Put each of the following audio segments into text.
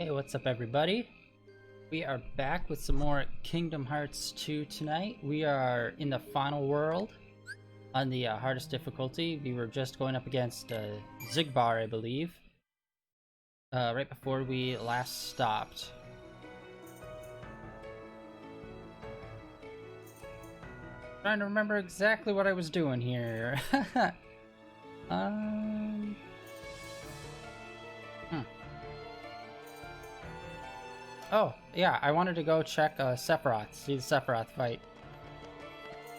Hey, what's up everybody? We are back with some more Kingdom Hearts 2 tonight. We are in the final world on the hardest difficulty. We were just going up against Xigbar, I believe, right before we last stopped. Trying to remember exactly what I was doing here. Oh, yeah, I wanted to go check Sephiroth, see the Sephiroth fight.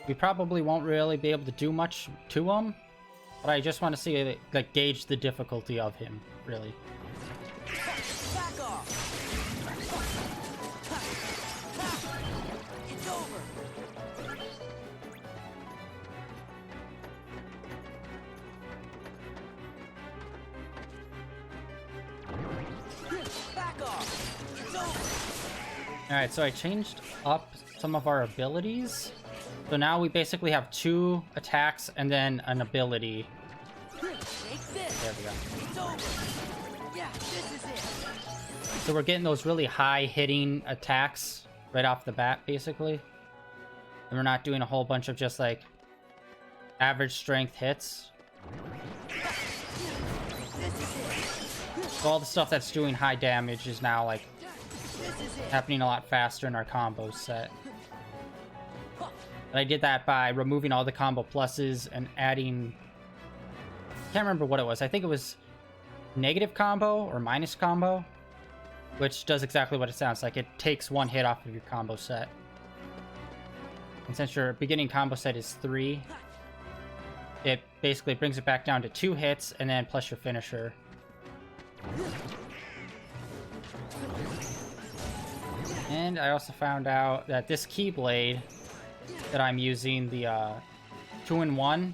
We probably won't really be able to do much to him, but I just want to see, like, gauge the difficulty of him, really. Back off! It's over! Back off! It's over! Alright, so I changed up some of our abilities. So now we basically have 2 attacks and then an ability. Take this! There we go. It's over! Yeah, this is it! So we're getting those really high hitting attacks right off the bat, basically. And we're not doing a whole bunch of just like average strength hits. This is it! So all the stuff that's doing high damage is now like This is it! happening a lot faster in our combo set. And I did that by removing all the combo pluses and adding... Can't remember what it was. I think it was negative combo or minus combo, which does exactly what it sounds like. It takes 1 hit off of your combo set. And since your beginning combo set is 3, it basically brings it back down to 2 hits and then plus your finisher. And I also found out that this Keyblade that I'm using, the 2-in-1.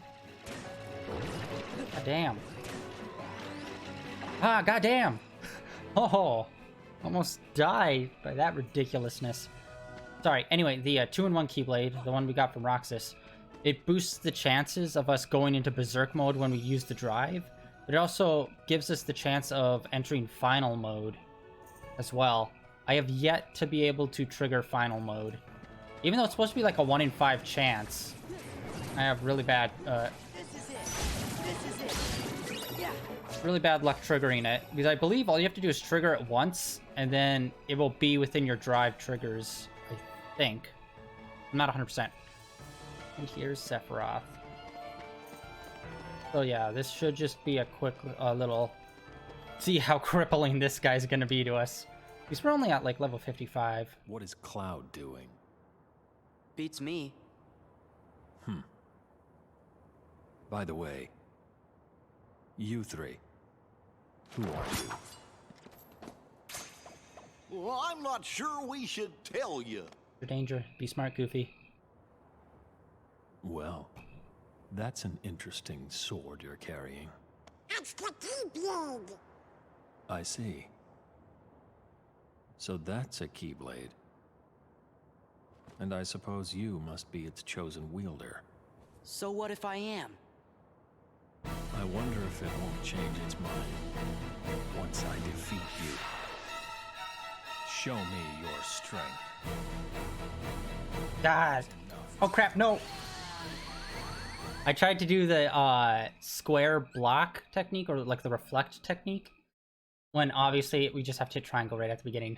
God damn. Ah, goddamn! Oh, almost died by that ridiculousness. Sorry, anyway, the 2-in-1 Keyblade, the one we got from Roxas, it boosts the chances of us going into Berserk mode when we use the drive, but it also gives us the chance of entering Final mode as well. I have yet to be able to trigger Final mode. Even though it's supposed to be like a 1 in 5 chance, I have really bad, This is it! This is it! Yeah! really bad luck triggering it. Because I believe all you have to do is trigger it once, and then it will be within your drive triggers, I think. I'm not 100%. And here's Sephiroth. So yeah, this should just be a quick little... See how crippling this guy's gonna be to us. Because we're only at like level 55. What is Cloud doing? Beats me. By the way, you 3, who are you? Well, I'm not sure we should tell you. Your danger. Be smart, Goofy. Well, that's an interesting sword you're carrying. It's the Keyblade. I see. So that's a Keyblade. And I suppose you must be its chosen wielder. So what if I am? I wonder if it won't change its mind once I defeat you. Show me your strength. God. Oh crap, no. I tried to do the square block technique, or like the reflect technique, when obviously we just have to hit triangle right at the beginning.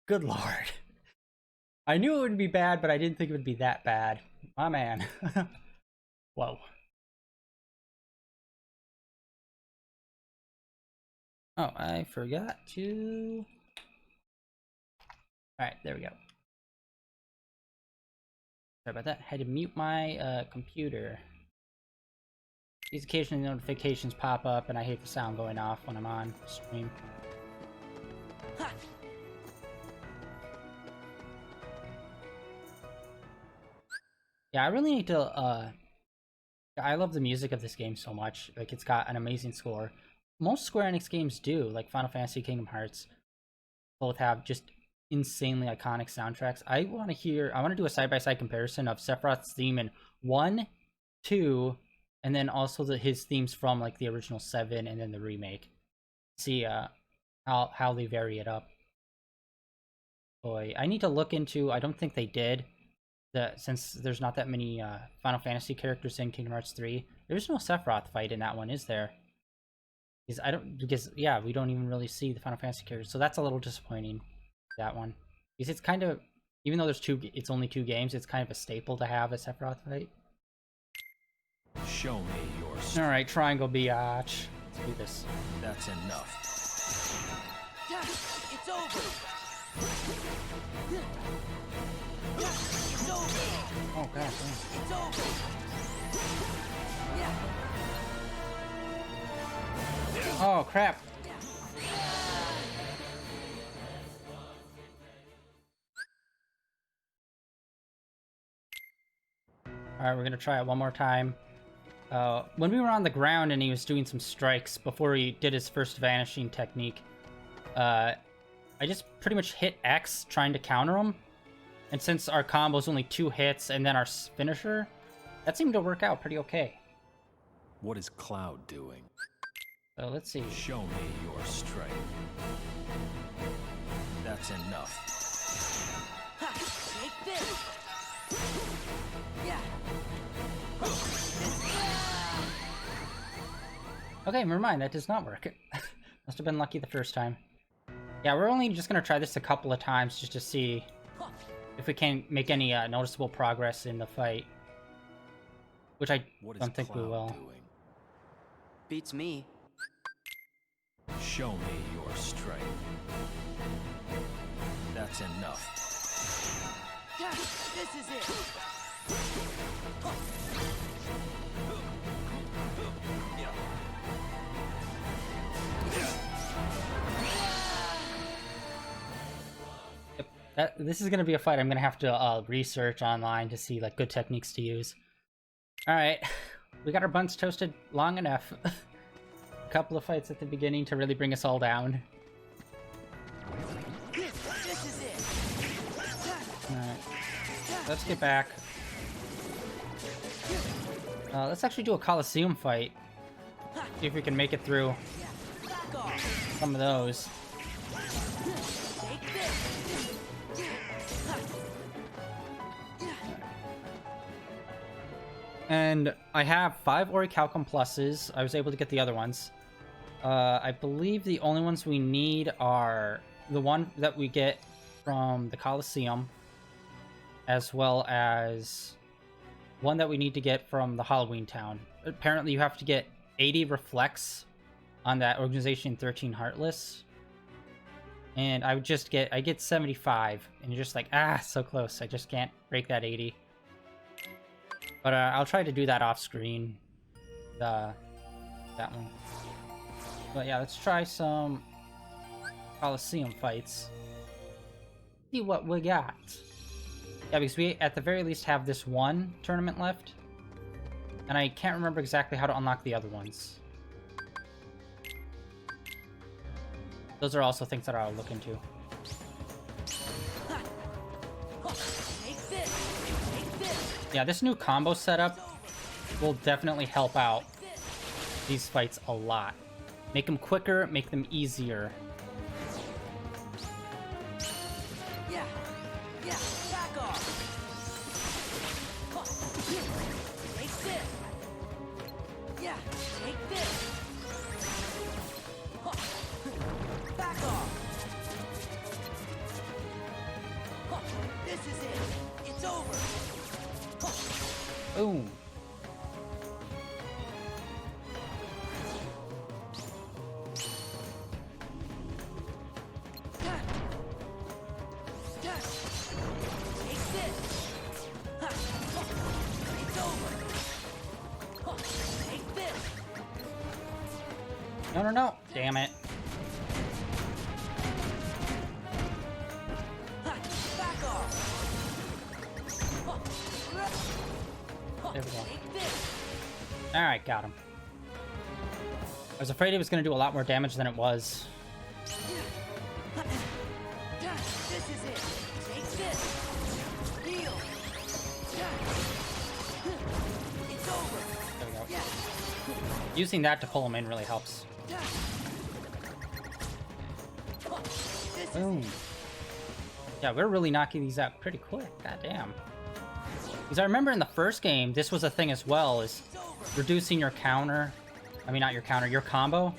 Good lord. I knew it would be bad, but I didn't think it would be that bad. My man. Whoa. Oh, I forgot to... Alright, there we go. Sorry about that. Had to mute my computer. These occasional notifications pop up, and I hate the sound going off when I'm on stream. Ha! Yeah, I really need to, I love the music of this game so much. Like, it's got an amazing score. Most Square Enix games do, like Final Fantasy, Kingdom Hearts, both have just insanely iconic soundtracks. I want to do a side-by-side comparison of Sephiroth's theme in 1, 2, and then also his themes from, like, the original 7 and then the remake. See, how they vary it up. toy. I need to look into. I don't think they did. Since there's not that many Final Fantasy characters in Kingdom Hearts 3, there's no Sephiroth fight in that one, is there? Because yeah, we don't even really see the Final Fantasy characters, so that's a little disappointing. That one, because it's kind of, even though it's only 2 games, it's kind of a staple to have a Sephiroth fight. Show me your All right, Triangle Biatch. Let's do this. That's enough. It's over. It's over. Oh god. Damn. It's over. Yeah. Oh crap. Alright, we're gonna try it one more time. When we were on the ground and he was doing some strikes before he did his first vanishing technique, I just pretty much hit X trying to counter him. And since our combo's only 2 hits and then our finisher, that seemed to work out pretty okay. What is Cloud doing? So let's see. Show me your strength. That's enough. Ha! Take this. Yeah. Okay, never mind. That does not work. Must have been lucky the first time. Yeah, we're only just gonna try this a couple of times just to see if we can make any noticeable progress in the fight. Which I don't think we will. Doing? Beats me. Show me your strength. That's enough. Yeah, this is it. This is gonna be a fight I'm gonna have to research online to see like good techniques to use. All right, we got our buns toasted long enough. A couple of fights at the beginning to really bring us all down. This is it. All right, let's get back. Let's actually do a Coliseum fight. See if we can make it through Back off. some of those. Take this. And I have 5 Orichalcum pluses. I was able to get the other ones. I believe the only ones we need are the one that we get from the Coliseum, as well as one that we need to get from the Halloween Town. Apparently you have to get 80 reflects on that Organization 13 Heartless. And I get 75, and you're just like, so close. I just can't break that 80. But I'll try to do that off screen. That one. But yeah, let's try some Coliseum fights. See what we got. Yeah, because we at the very least have this one tournament left. And I can't remember exactly how to unlock the other ones. Those are also things that I'll look into. Take this. Take this. Yeah, this new combo setup will definitely help out these fights a lot. Make them quicker, make them easier. Yeah. Yeah. Back off. Take this. Yeah. Take this. Back off. This is it. It's over. Boom. Take this. It's over. Take this. No. Damn it. Back off. There we go. Take this. Alright, got him. I was afraid it was going to do a lot more damage than it was. This is it. Take this. Heal. It's over. There we go. Yeah. Using that to pull him in really helps. This is Boom. it. Yeah, we're really knocking these out pretty quick. God damn. Because I remember in the first game, this was a thing as well, is reducing your counter. I mean, not your counter, your combo.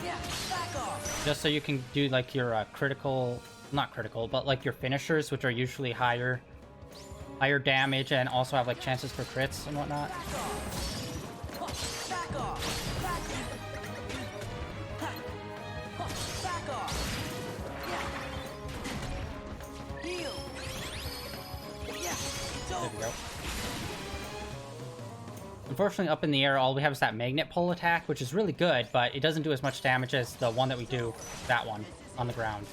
Yeah, back off. Just so you can do, like, your critical... Not critical, but, like, your finishers, which are usually higher damage and also have, like, chances for crits and whatnot. Back off. Back off. Back off. Yeah. Heal. Yeah, it's There over. we go. Unfortunately, up in the air, all we have is that magnet pole attack, which is really good, but it doesn't do as much damage as the one that we do, that one, on the ground.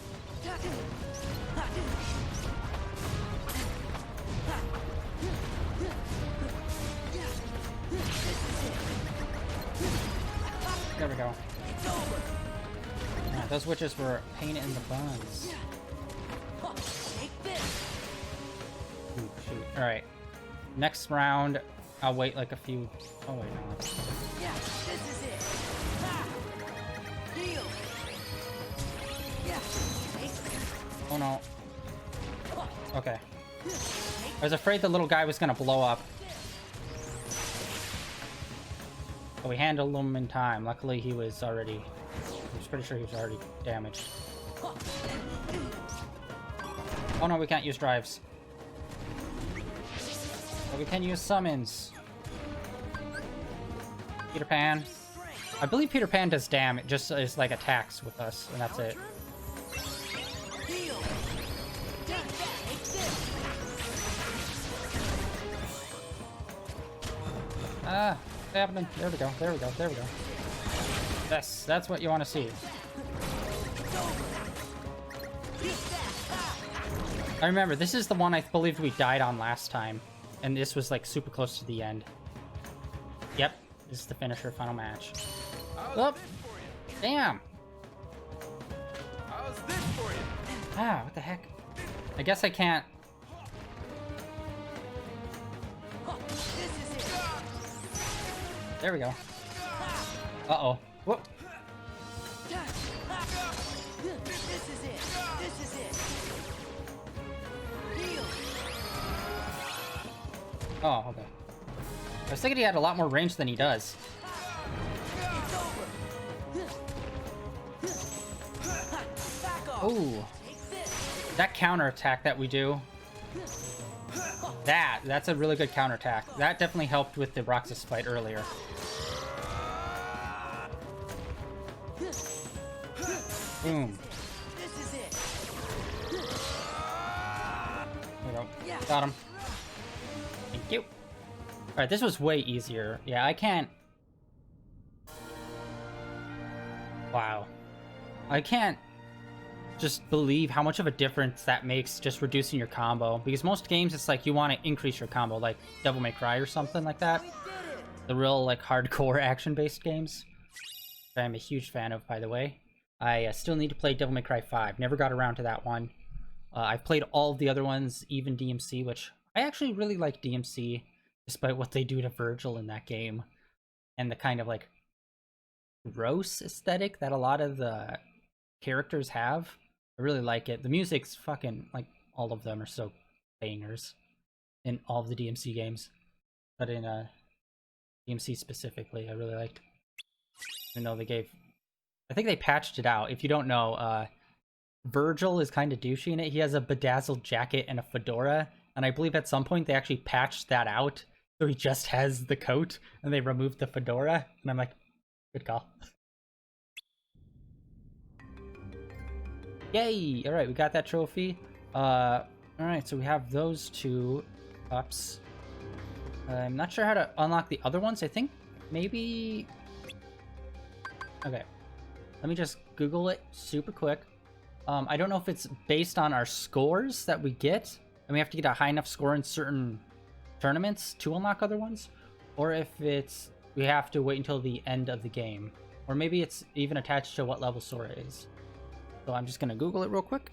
There we go. It's over. Yeah, those witches were a pain in the buns. Take this. Ooh, shoot. Alright. Next round, I'll wait like a few... Oh, wait, no. Yeah, this is it. Ha! Heal. Yeah, take this. Oh, no. Okay. I was afraid the little guy was gonna blow up. But we handled him in time. Luckily, he was already... I was pretty sure he was already damaged. Oh no, we can't use drives. But we can use summons. Peter Pan. I believe Peter Pan does damage, just as like attacks with us, and that's it. Heal. Take that. Take this. Ah, what's happening? There we go, there we go, there we go. Yes, that's what you want to see. I remember, this is the one I believed we died on last time. And this was like super close to the end. Yep, this is the finisher, final match. Oh, damn! How's this for you? Ah, what the heck? I guess I can't... This is it. There we go. Uh-oh. Whoop. This is it. This is it. Heal. Oh, okay. I was thinking he had a lot more range than he does. It's over. Back off. Ooh. Take this. That counterattack that we do... That's a really good counterattack. That definitely helped with the Roxas fight earlier. Boom. This is it. There we go. Yeah. Got him. Thank you. Alright, this was way easier. Yeah, I can't... Wow. I can't just believe how much of a difference that makes just reducing your combo. Because most games, it's like you want to increase your combo, like Devil May Cry or something like that. We did it. The real, like, hardcore action-based games. That I'm a huge fan of, by the way. I still need to play Devil May Cry 5. Never got around to that one. I've played all of the other ones, even DMC, which I actually really like DMC, despite what they do to Virgil in that game. And the kind of, like, gross aesthetic that a lot of the characters have. I really like it. The music's fucking, like, all of them are so bangers in all of the DMC games. But in DMC specifically, I really liked. Even though they gave... I think they patched it out. If you don't know, Virgil is kind of douchey in it. He has a bedazzled jacket and a fedora. And I believe at some point they actually patched that out. So he just has the coat and they removed the fedora. And I'm like, good call. Yay! Alright, we got that trophy. Alright, so we have those two ups. I'm not sure how to unlock the other ones. I think maybe... Okay. Let me just Google it super quick. I don't know if it's based on our scores that we get, and we have to get a high enough score in certain tournaments to unlock other ones, or if it's we have to wait until the end of the game, or maybe it's even attached to what level Sora is. So I'm just gonna Google it real quick.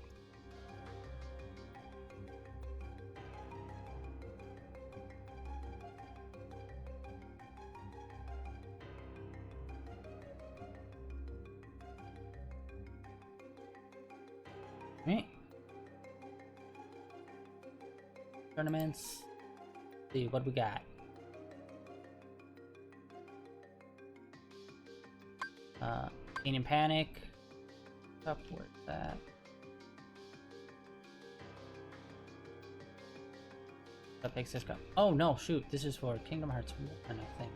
Right. Tournaments. Let's see what we got. Pain and Panic. Up, where's that? That makes this go. Oh no, shoot! This is for Kingdom Hearts 1, I think.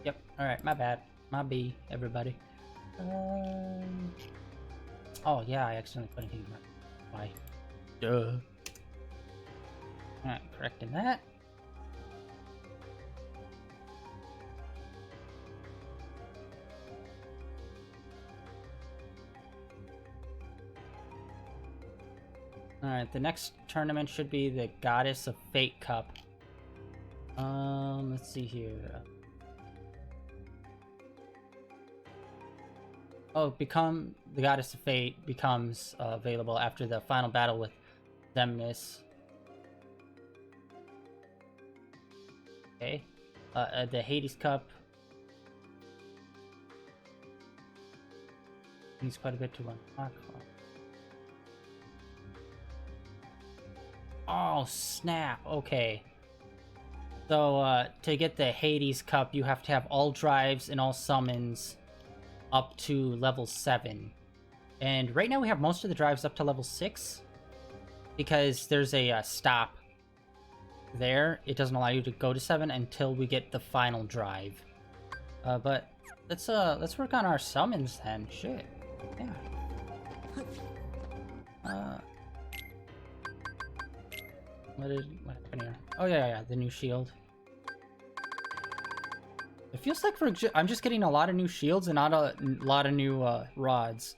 Yep. All right, my bad. My B, everybody. Oh yeah, I accidentally put in Kingdom Hearts. Why? Duh. All right, correcting that. Alright, the next tournament should be the Goddess of Fate Cup. Let's see here. Oh, the Goddess of Fate becomes available after the final battle with Xemnas. Okay. The Hades Cup needs quite a bit to unlock. Oh, snap. Okay. So, to get the Hades Cup, you have to have all drives and all summons up to level 7. And right now we have most of the drives up to level 6. Because there's a stop there. It doesn't allow you to go to 7 until we get the final drive. But let's work on our summons then. Shit. Yeah. What happened here? Oh yeah, the new shield. It feels like I'm just getting a lot of new shields and not a lot of new rods.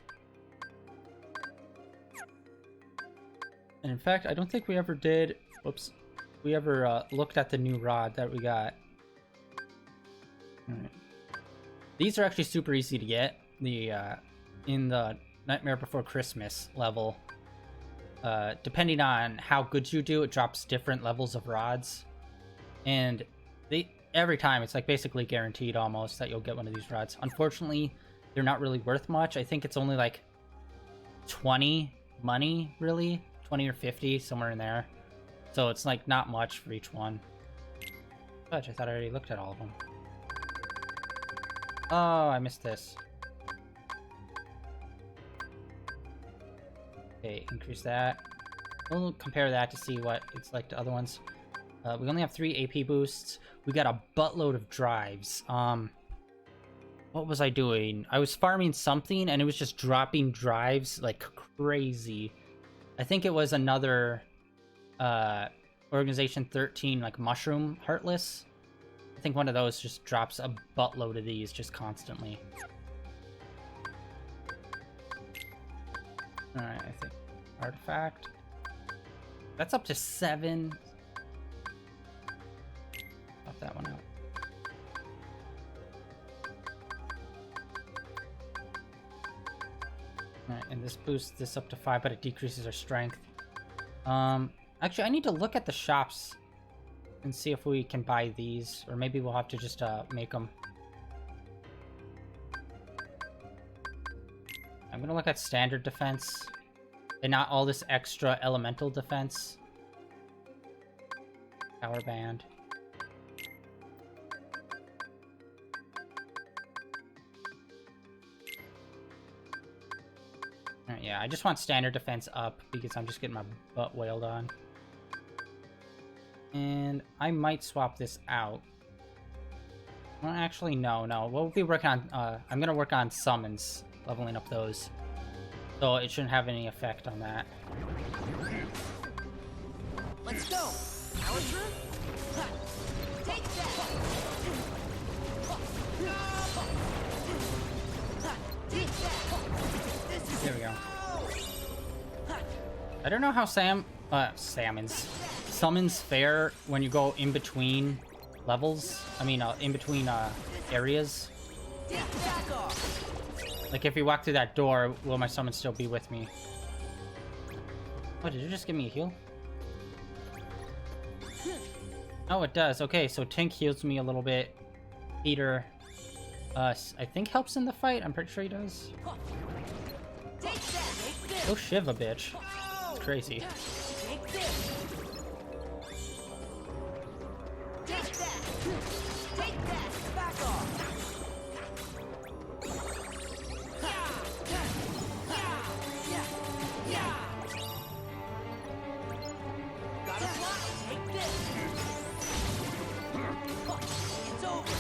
And in fact, I don't think we ever did. Whoops. We ever looked at the new rod that we got. Alright. These are actually super easy to get. In the Nightmare Before Christmas level. Depending on how good you do, it drops different levels of rods. And every time, it's like basically guaranteed almost that you'll get one of these rods. Unfortunately, they're not really worth much. I think it's only like 20 money, really. 20 or 50, somewhere in there. So it's like not much for each one. But I thought I already looked at all of them. Oh, I missed this. Okay, increase that. We'll compare that to see what it's like to other ones. We only have 3 AP boosts. We got a buttload of drives. What was I doing? I was farming something and it was just dropping drives like crazy. I think it was another Organization 13 like Mushroom Heartless. I think one of those just drops a buttload of these just constantly. Alright, I think Artifact. That's up to 7. Pop that one out. Alright, and this boosts this up to 5, but it decreases our strength. Actually, I need to look at the shops and see if we can buy these, or maybe we'll have to just make them. I'm gonna look at standard defense and not all this extra elemental defense. Power band. Alright, yeah, I just want standard defense up because I'm just getting my butt wailed on. And I might swap this out. Well, actually, no. We'll be working on, I'm gonna work on summons, leveling up those. So it shouldn't have any effect on that. Let's go! Power through? Ha! Take that! Ha! Take that! This is There we go. I don't know how summons fare when you go in between levels. I mean, in between areas. back off! Like if you walk through that door, will my summon still be with me? Oh, did you just give me a heal? Oh, it does. Okay, so Tink heals me a little bit. Peter, I think helps in the fight. I'm pretty sure he does. Take that. Take this. Go Shiva, bitch. Crazy. Take this. Take that. Take that. Back off. Gotta block. Take this. It's over.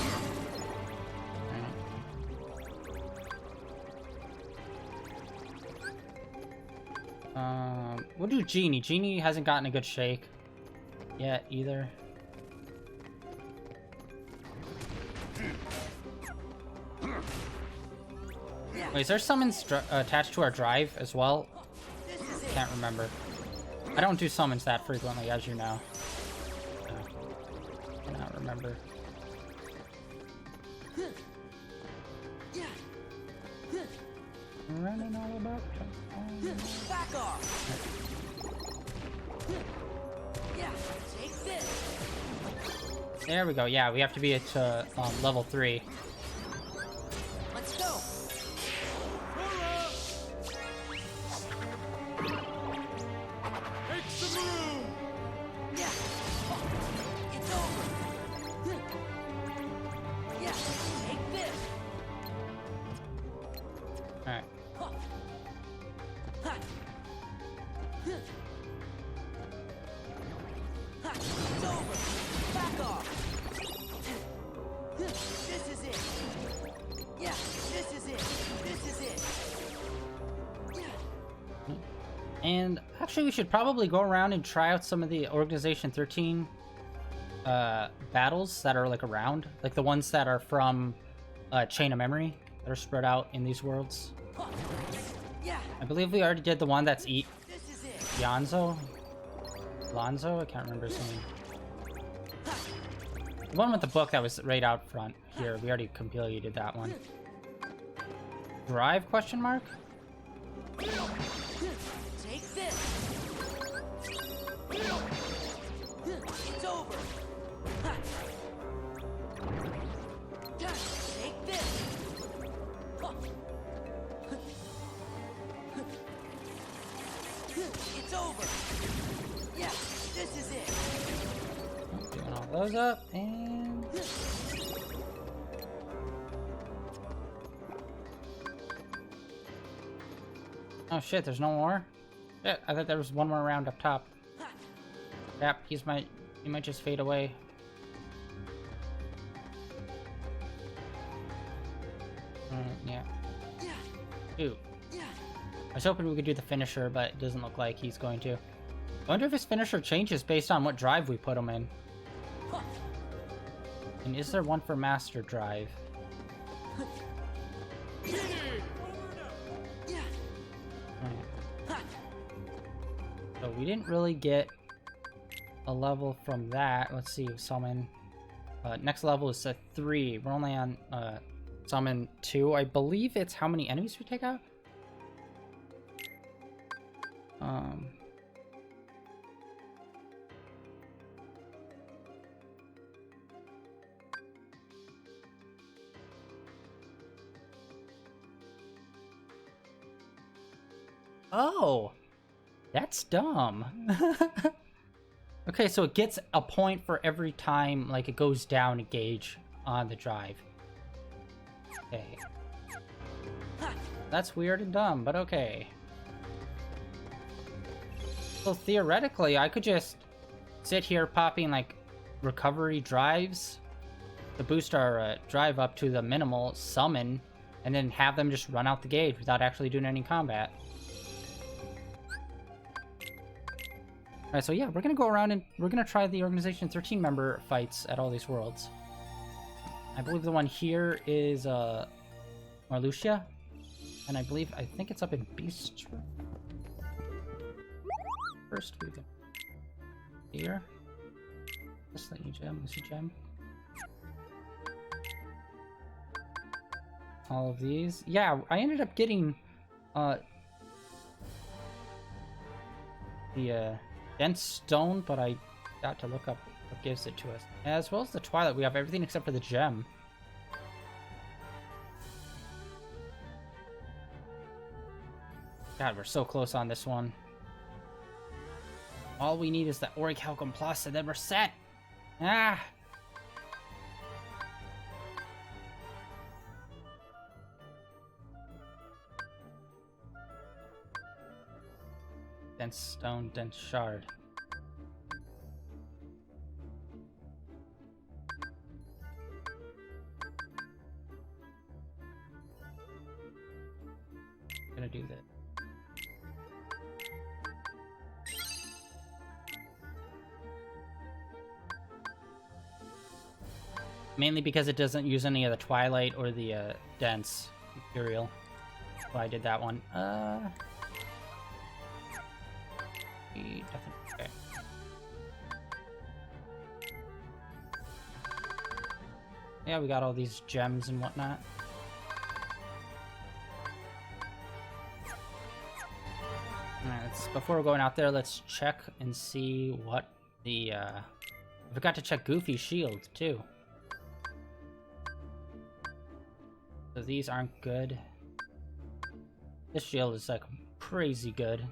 We'll do Genie. Genie hasn't gotten a good shake yet either. Wait, is there summons attached to our drive as well? This is it. Can't remember. I don't do summons that frequently, as you know. Cannot remember. Running all about. Back off. Yeah, take this. There we go. Yeah, we have to be at level 3. Let's go. Make some room! Yeah. It's over. Yeah, take this. All right. It's over. Back off. This is it. Yeah, this is it. This is it. And actually, we should probably go around and try out some of the Organization 13 battles that are like around, like the ones that are from Chain of Memory that are spread out in these worlds. Yeah, I believe we already did the one that's this is it. Yanzo. Lonzo? I can't remember his name. The one with the book that was right out front here. We already completed that one. Drive question mark? Take this. It's over. Take this. It's over. Yeah, this is it. Doing all those up and oh shit, there's no more? Shit, I thought there was one more round up top. Yep, he might just fade away. Yeah. Ooh. I was hoping we could do the finisher, but it doesn't look like he's going to. I wonder if his finisher changes based on what drive we put him in. And is there one for Master Drive? Alright. So we didn't really get a level from that. Let's see, summon. Next level is a 3. We're only on summon 2. I believe it's how many enemies we take out? Oh, that's dumb. Okay, so it gets a point for every time like it goes down a gauge on the drive. Okay. That's weird and dumb, but okay. So theoretically, I could just sit here popping like recovery drives to boost our drive up to the minimal, summon, and then have them just run out the gauge without actually doing any combat. Alright, so yeah, we're gonna go around and we're gonna try the Organization 13 member fights at all these worlds. I believe the one here is Marluxia, and I think it's up in Beast. First we go here. Just let you gem, Lucy gem. All of these. Yeah, I ended up getting the dense stone, but I got to look up what gives it to us. As well as the Twilight, we have everything except for the gem. God, we're so close on this one. All we need is the Orichalcum Plus, and then we're set. Ah. Dense stone, dense shard. Gonna do that. Mainly because it doesn't use any of the Twilight or the dense material. That's why I did that one. Okay. Yeah, we got all these gems and whatnot. Alright, before we're going out there, let's check and see what the, I forgot to check Goofy's shield, too. So these aren't good. This shield is, like, crazy good.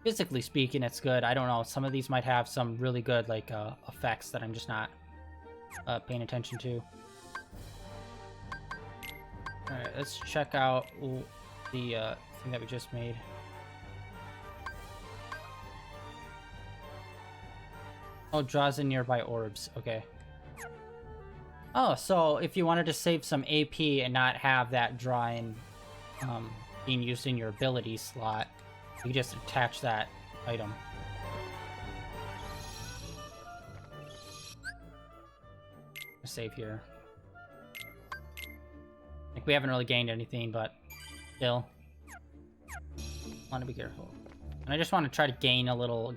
Physically speaking, it's good. I don't know, some of these might have some really good, like, effects that I'm just not paying attention to. Alright, let's check out the thing that we just made. Oh, draws in nearby orbs. Okay. Oh, so if you wanted to save some AP and not have that drawing being used in your ability slot, you just attach that item. Save here. Like, we haven't really gained anything, but still. Want to be careful. And I just want to try to gain a little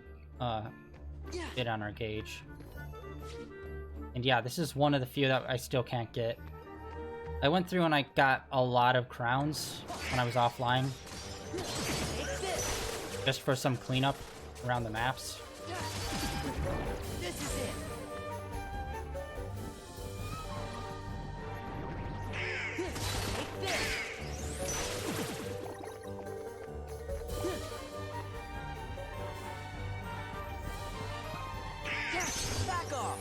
bit on our gauge. And yeah, this is one of the few that I still can't get. I went through and I got a lot of crowns when I was offline. Just for some cleanup around the maps. This is it. Take this. Back off.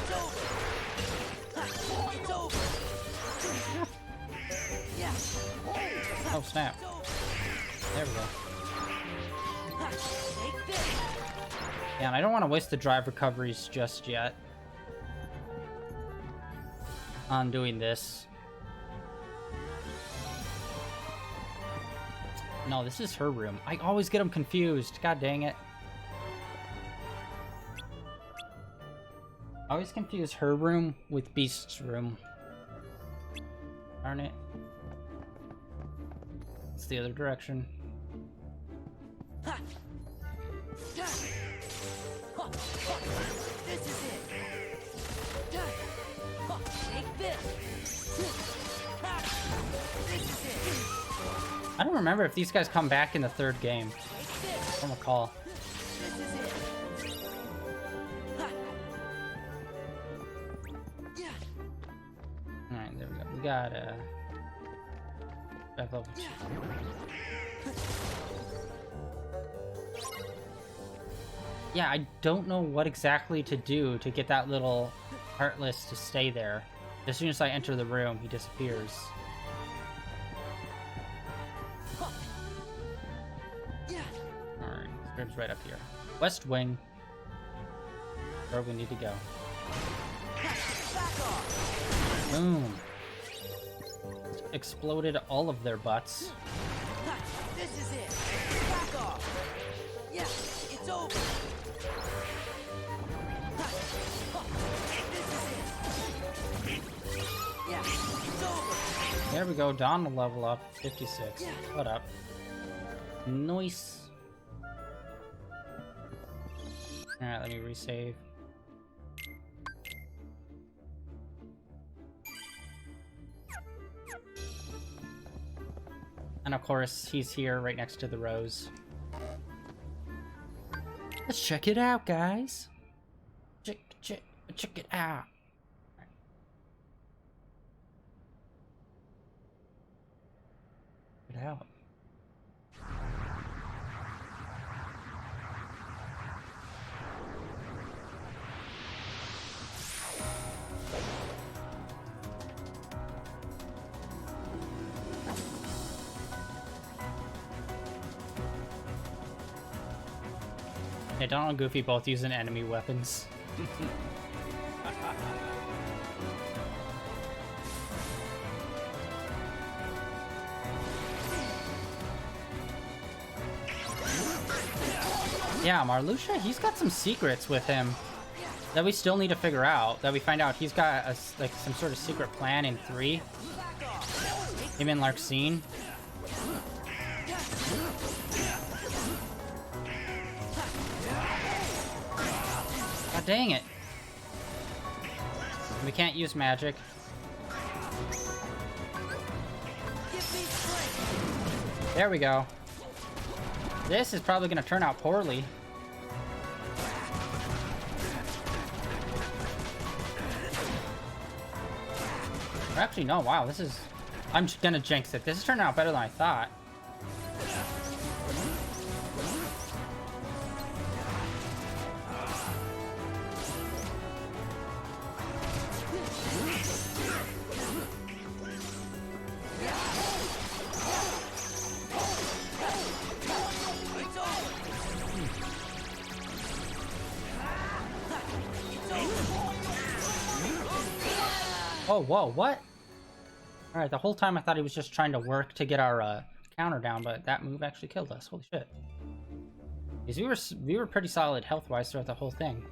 It's over. It's over. Yeah. Oh, snap. There we go. Take this. Yeah, and I don't want to waste the drive recoveries just yet on doing this. No, this is her room. I always get them confused. God dang it. I always confuse her room with Beast's room. Darn it. It's the other direction. This is it. Take this. This is it. I don't remember if these guys come back in the third game. Take this. I don't recall. This is it. Yeah. Alright, there we go. We got back level 2. Yeah, I don't know what exactly to do to get that little Heartless to stay there. As soon as I enter the room, he disappears. Yeah. Alright, this room's right up here. West Wing. Where we need to go. Back off. Boom. Exploded all of their butts. This is it. Back off. Yeah, it's over. This is it. Yeah, it's over. There we go. Dawn will level up. 56. What up? Nice. Alright, let me resave. And of course, he's here right next to the rose. Let's check it out, guys. Check it out. out. Yeah, Donald and Goofy both using enemy weapons. Yeah, Marluxia, he's got some secrets with him that we still need to figure out. That we find out he's got like some sort of secret plan in 3. Him and Larxene. God dang it. We can't use magic. There we go. This is probably going to turn out poorly. Or actually, no, wow, this is... I'm just going to jinx it. This is turning out better than I thought. Oh, whoa, what? Alright, the whole time I thought he was just trying to work to get our counter down, but that move actually killed us. Holy shit. Because we were pretty solid health-wise throughout the whole thing.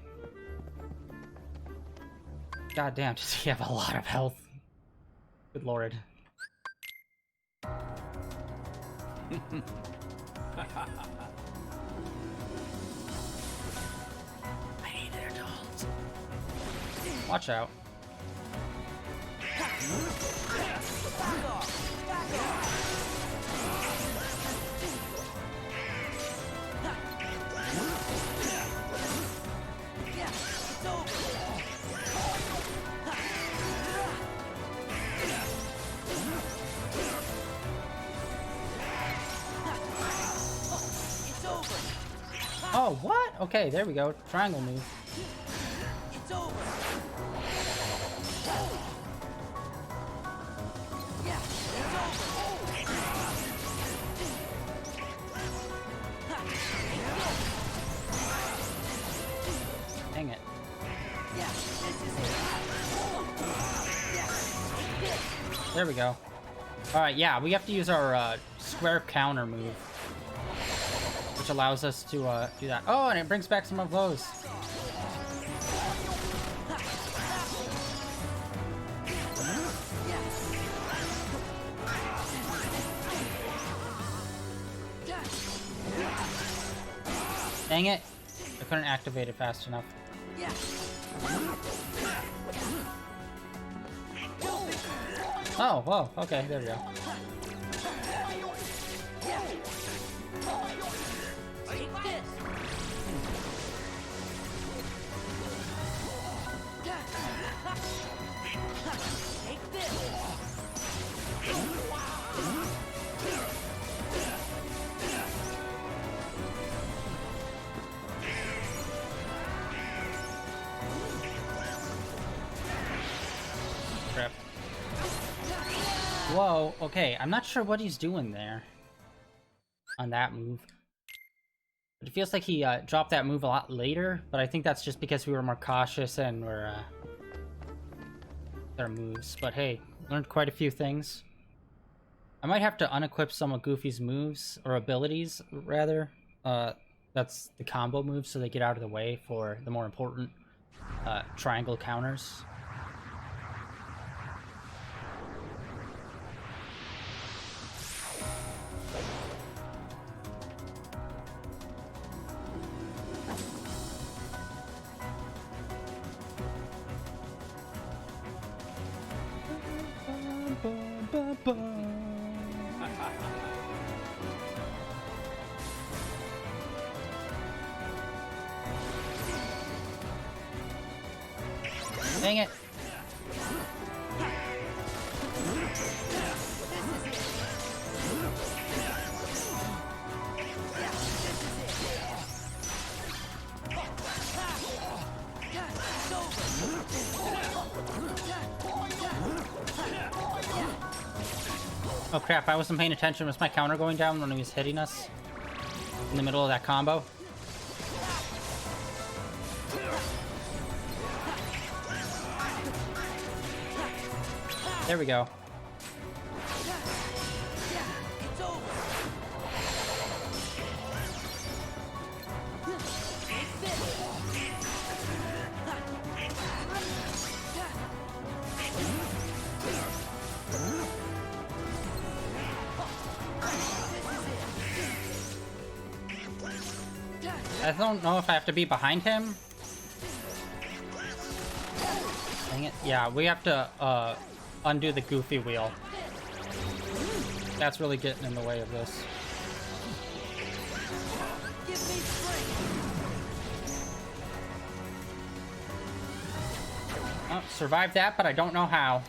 God damn, does he have a lot of health? Good lord. Hey there, dolls. Watch out. Oh, what? Okay, there we go. Triangle move. It's over. Dang it. There we go. Alright, yeah, we have to use our square counter move. Which allows us to do that. Oh, and it brings back some of those. Dang it. I couldn't activate it fast enough. Oh, whoa. Okay, there we go. Take this. Take this. Crap. Whoa, okay, I'm not sure what he's doing there. On that move. But it feels like he dropped that move a lot later, but I think that's just because we were more cautious and we're their moves. But hey, learned quite a few things. I might have to unequip some of Goofy's moves, or abilities, rather. That's the combo moves, so they get out of the way for the more important triangle counters. Dang it. Oh crap, I wasn't paying attention. Was my counter going down when he was hitting us? In the middle of that combo? There we go. It's over. Take this. I don't know if I have to be behind him. Dang it. Yeah, we have to undo the goofy wheel. That's really getting in the way of this. Give me strength. Oh, survived that, but I don't know how.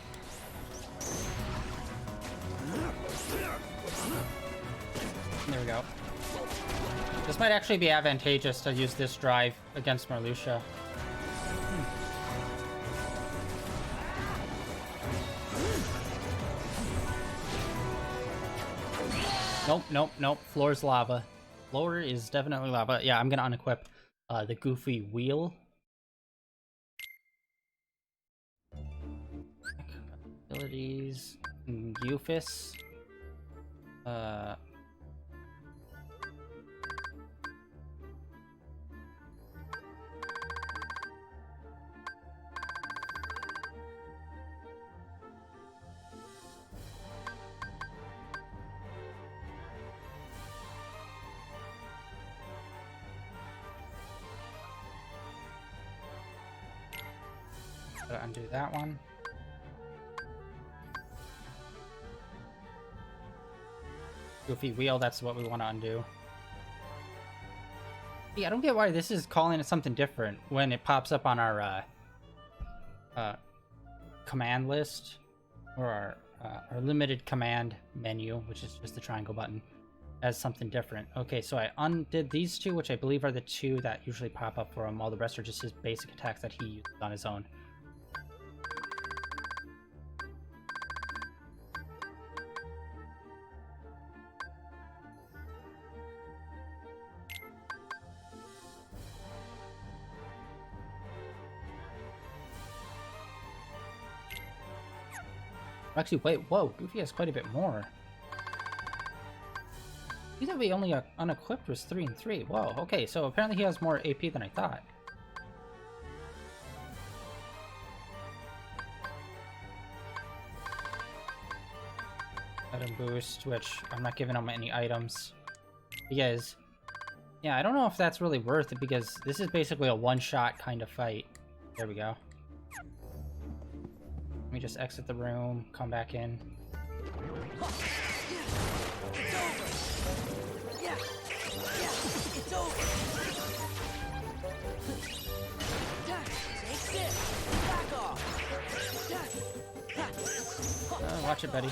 There we go. This might actually be advantageous to use this drive against Marluxia. Nope, nope, nope. Floor's lava. Floor is definitely lava. Yeah, I'm gonna unequip the goofy wheel. Abilities. Euphis. Gotta undo that one. Goofy wheel, that's what we want to undo. Yeah, I don't get why this is calling it something different when it pops up on our command list, or our limited command menu, which is just the triangle button, as something different. Okay, so I undid these two, which I believe are the two that usually pop up for him. All the rest are just his basic attacks that he uses on his own. Actually, wait, whoa, Goofy has quite a bit more. He thought we only unequipped was 3 and 3. Whoa, okay, so apparently he has more AP than I thought. Item boost, which I'm not giving him any items. Because, yeah, I don't know if that's really worth it, because this is basically a one-shot kind of fight. There we go. Let me just exit the room, come back in. Yeah, it's over. Take this. Back off. Watch it, buddy.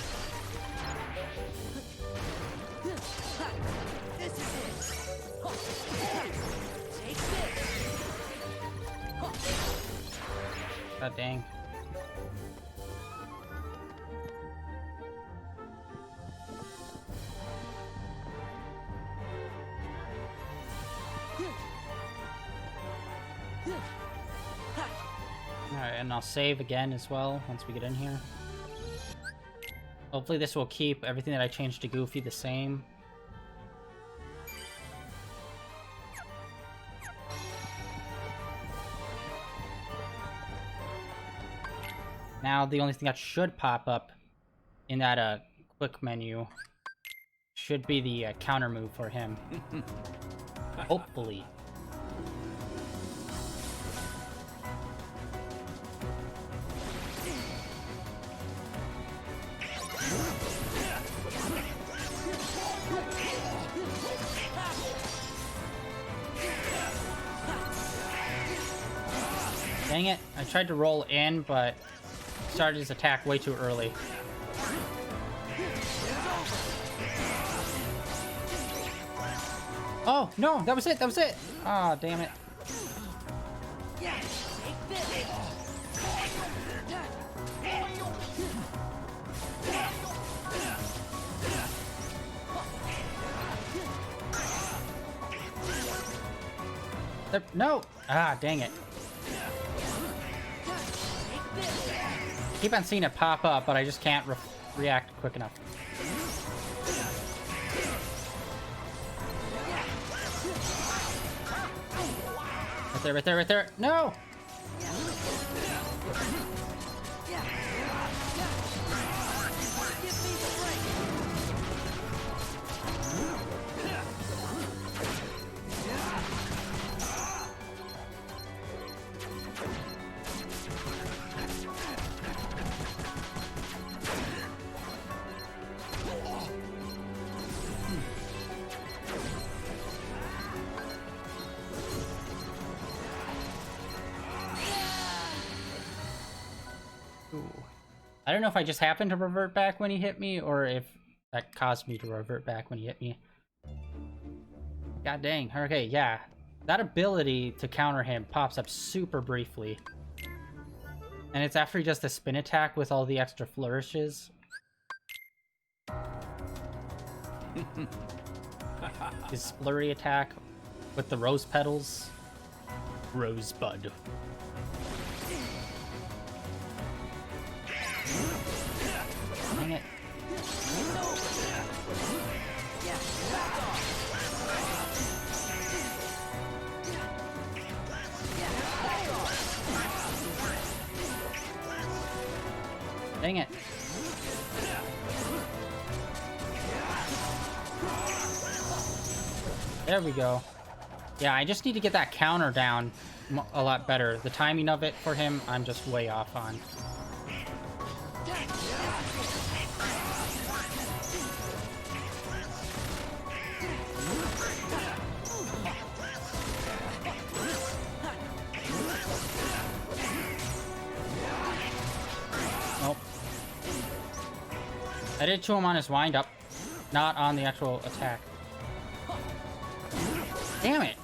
This is it. Take this. God dang. Alright, and I'll save again as well once we get in here. Hopefully this will keep everything that I changed to Goofy the same. Now the only thing that should pop up in that quick menu should be the counter move for him. Hopefully. Dang it, I tried to roll in, but started his attack way too early. Oh, no, that was it, that was it! Ah, damn it. Yeah, take this. No! Ah, dang it. Keep on seeing it pop up, but I just can't react quick enough. Right there, right there, right there. No! I don't know if I just happened to revert back when he hit me, or if that caused me to revert back when he hit me. God dang. Okay, yeah. That ability to counter him pops up super briefly. And it's after he does the spin attack with all the extra flourishes. His flurry attack with the rose petals. Rosebud. Dang it. Dang it. There we go. Yeah, I just need to get that counter down a lot better. The timing of it for him, I'm just way off on. Nope. I did chew him on his wind-up, not on the actual attack. Damn it!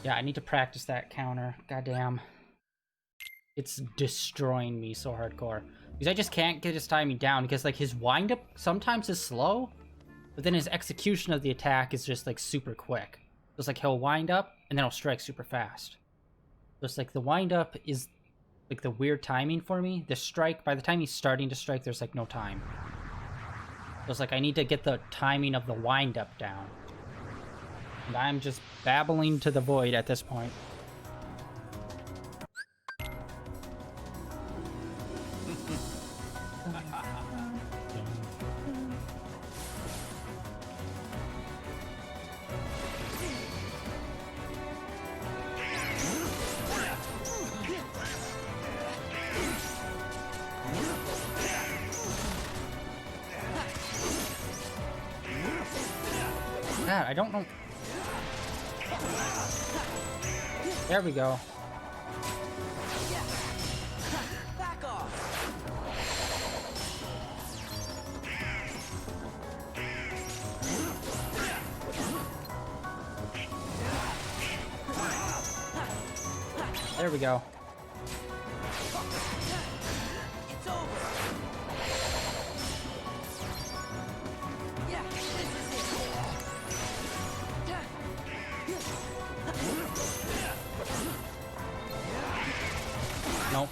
Yeah, I need to practice that counter. Goddamn. It's destroying me so hardcore. Because I just can't get his timing down, because like his wind-up sometimes is slow, but then his execution of the attack is just like super quick. So it's like he'll wind up, and then he'll strike super fast. So it's like the wind-up is like the weird timing for me. The strike, by the time he's starting to strike, there's like no time. So it's like I need to get the timing of the wind-up down. And I'm just babbling to the void at this point. God, I don't know. There we go. Back off. There we go. It's over. Yeah, this is it. Nope.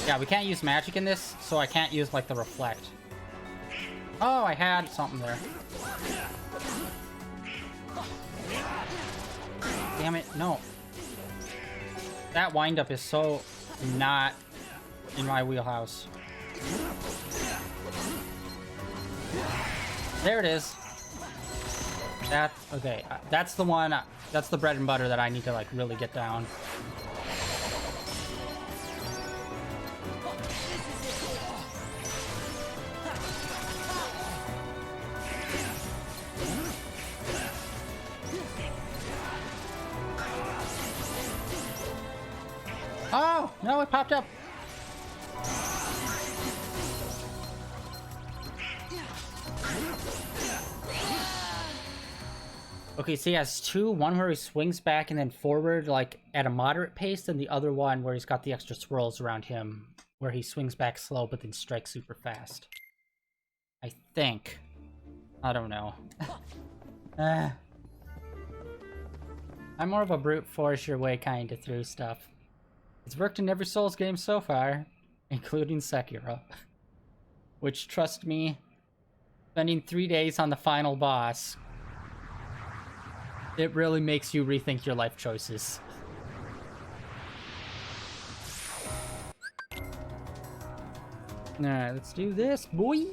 Yeah, we can't use magic in this, so I can't use like the reflect. Oh, I had something there. Damn it, no. That wind-up is so not in my wheelhouse. There it is. That, okay, that's the one, that's the bread and butter that I need to like really get down. Oh, no, it popped up. Okay, so he has two. One where he swings back and then forward, like, at a moderate pace, and the other one where he's got the extra swirls around him, where he swings back slow but then strikes super fast. I think. I don't know. I'm more of a brute force your way kind of through stuff. It's worked in every Souls game so far, including Sekiro. Which, trust me, spending 3 days on the final boss, it really makes you rethink your life choices. Alright, let's do this, boy!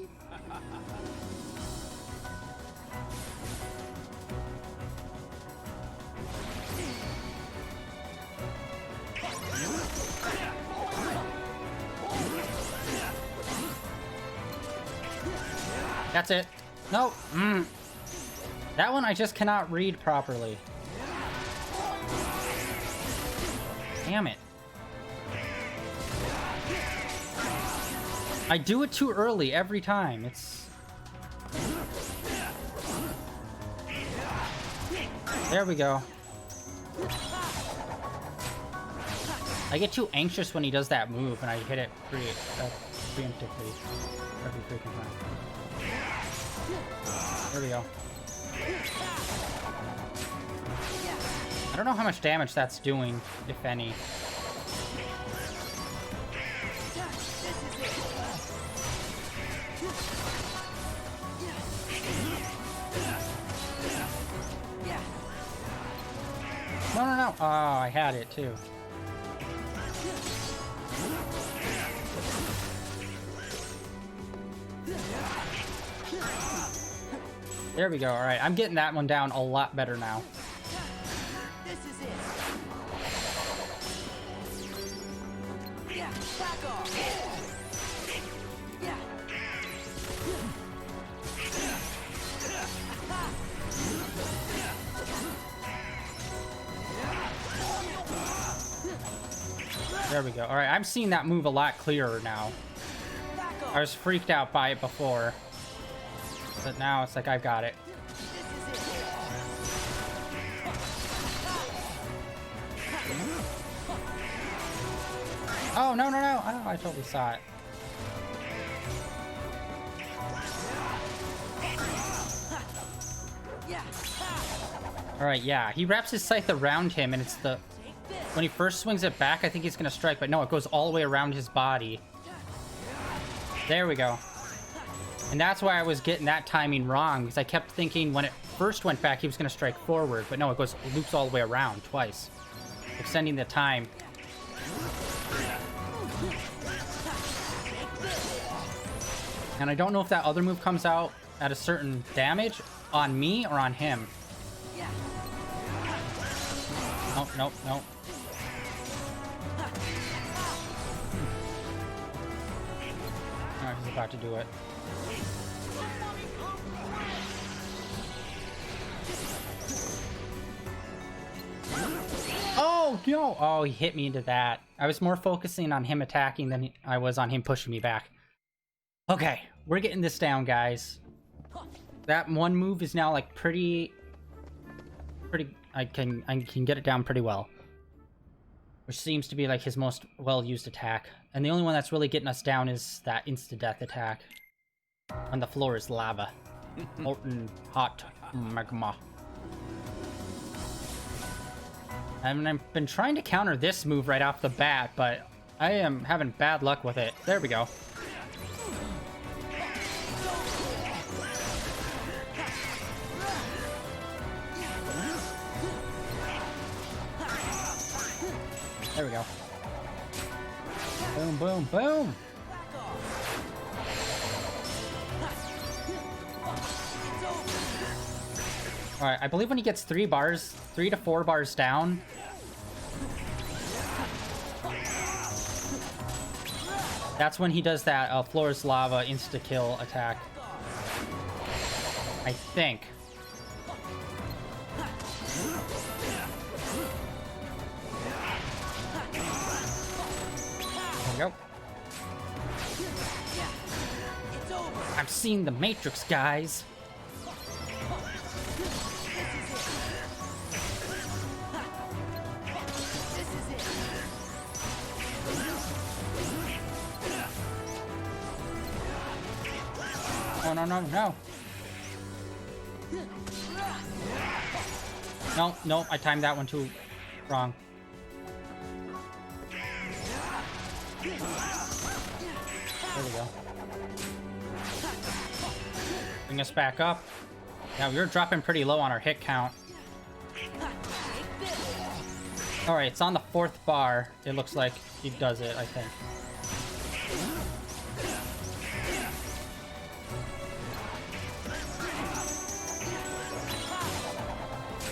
That's it. No. That one I just cannot read properly. Damn it. I do it too early every time. It's... There we go. I get too anxious when he does that move and I hit it preemptively every freaking time. There we go. I don't know how much damage that's doing, if any. No, no, no. Oh, I had it too. There we go. All right, I'm getting that one down a lot better now. This is it. Yeah, back off. Yeah. There we go. All right, I'm seeing that move a lot clearer now. I was freaked out by it before, but now it's like I've got it. Oh, no, no, no. Oh, I totally saw it. Alright, yeah. He wraps his scythe around him, and it's the... When he first swings it back, I think he's gonna strike, but no, it goes all the way around his body. There we go. And that's why I was getting that timing wrong, because I kept thinking when it first went back, he was gonna strike forward, but no, it loops all the way around twice, extending the time. And I don't know if that other move comes out at a certain damage on me or on him. Nope, nope, nope. Alright, he's about to do it. Oh, no! Oh, he hit me into that. I was more focusing on him attacking than I was on him pushing me back. Okay, we're getting this down, guys. That one move is now like pretty. I can get it down pretty well, which seems to be like his most well-used attack. And the only one that's really getting us down is that insta-death attack when the floor is lava, molten hot magma. And I've been trying to counter this move right off the bat, but I am having bad luck with it. There we go. There we go. Boom, boom, boom! Alright, I believe when he gets 3 to 4 bars down... That's when he does that Floor's Lava insta-kill attack. I think. There we go. I'm I've seen the Matrix, guys. This is it. Oh, no, no, no. No, no, I timed that one too wrong. There we go. Bring us back up. Yeah, we were dropping pretty low on our hit count. Alright, it's on the 4th bar. It looks like he does it, I think.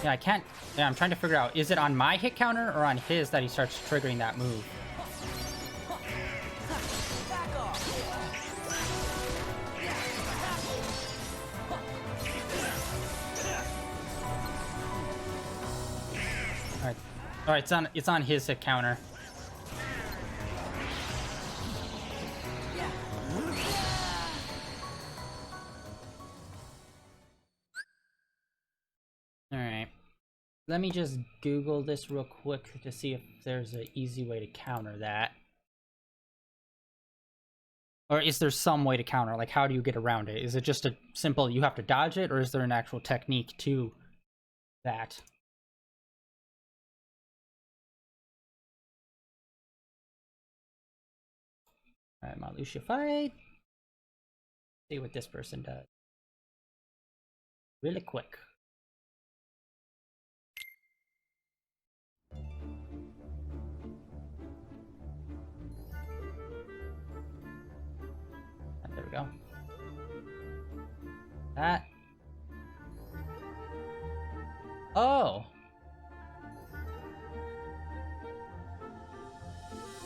Yeah, I can't... Yeah, I'm trying to figure out, is it on my hit counter or on his that he starts triggering that move? Back off. Alright. Alright, it's on his hit counter. Alright. Let me just Google this real quick to see if there's an easy way to counter that. Or is there some way to counter? Like, how do you get around it? Is it just a simple, you have to dodge it, or is there an actual technique to that? Alright, Marluxia fight. See what this person does. Really quick. There we go. That. Oh.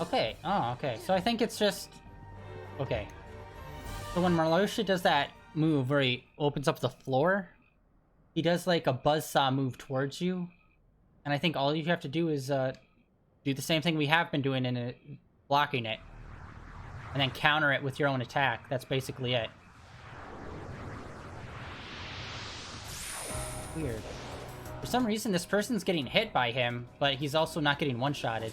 Okay. Oh, okay. So I think it's just... Okay. So when Marluxia does that move where he opens up the floor, he does like a buzzsaw move towards you. And I think all you have to do is do the same thing we have been doing in it, blocking it. And then counter it with your own attack. That's basically it. Weird. For some reason, this person's getting hit by him, but he's also not getting one-shotted.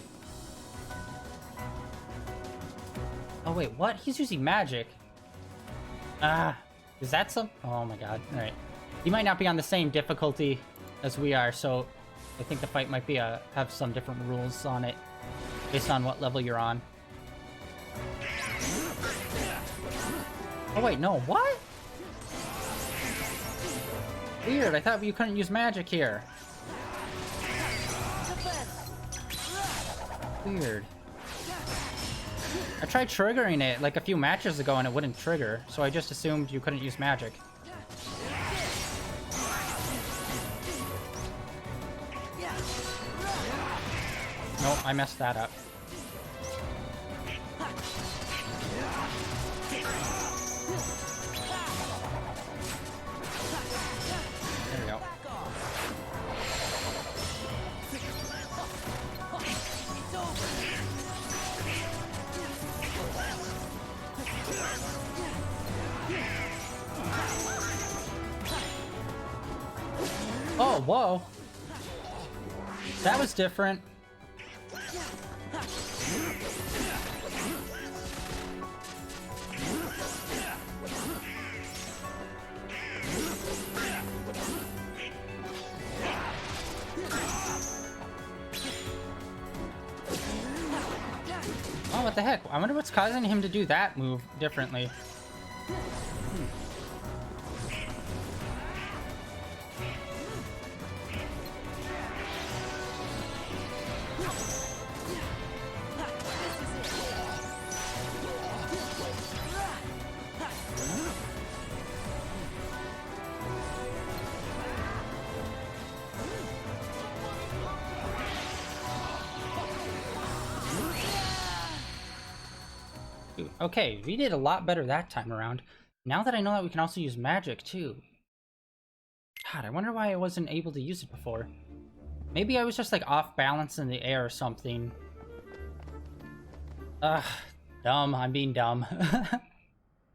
Oh wait, what? He's using magic. Ah, is that some... Oh my god. Alright. He might not be on the same difficulty as we are, so I think the fight might be have some different rules on it based on what level you're on. Oh wait, no, what? Weird, I thought you couldn't use magic here. Weird. I tried triggering it like a few matches ago and it wouldn't trigger, so I just assumed you couldn't use magic. Nope, I messed that up. There we go. Oh, whoa. That was different. Oh, what the heck? I wonder what's causing him to do that move differently. Okay, we did a lot better that time around. Now that I know that we can also use magic too. God, I wonder why I wasn't able to use it before. Maybe I was just like off balance in the air or something. Ugh, dumb. I'm being dumb.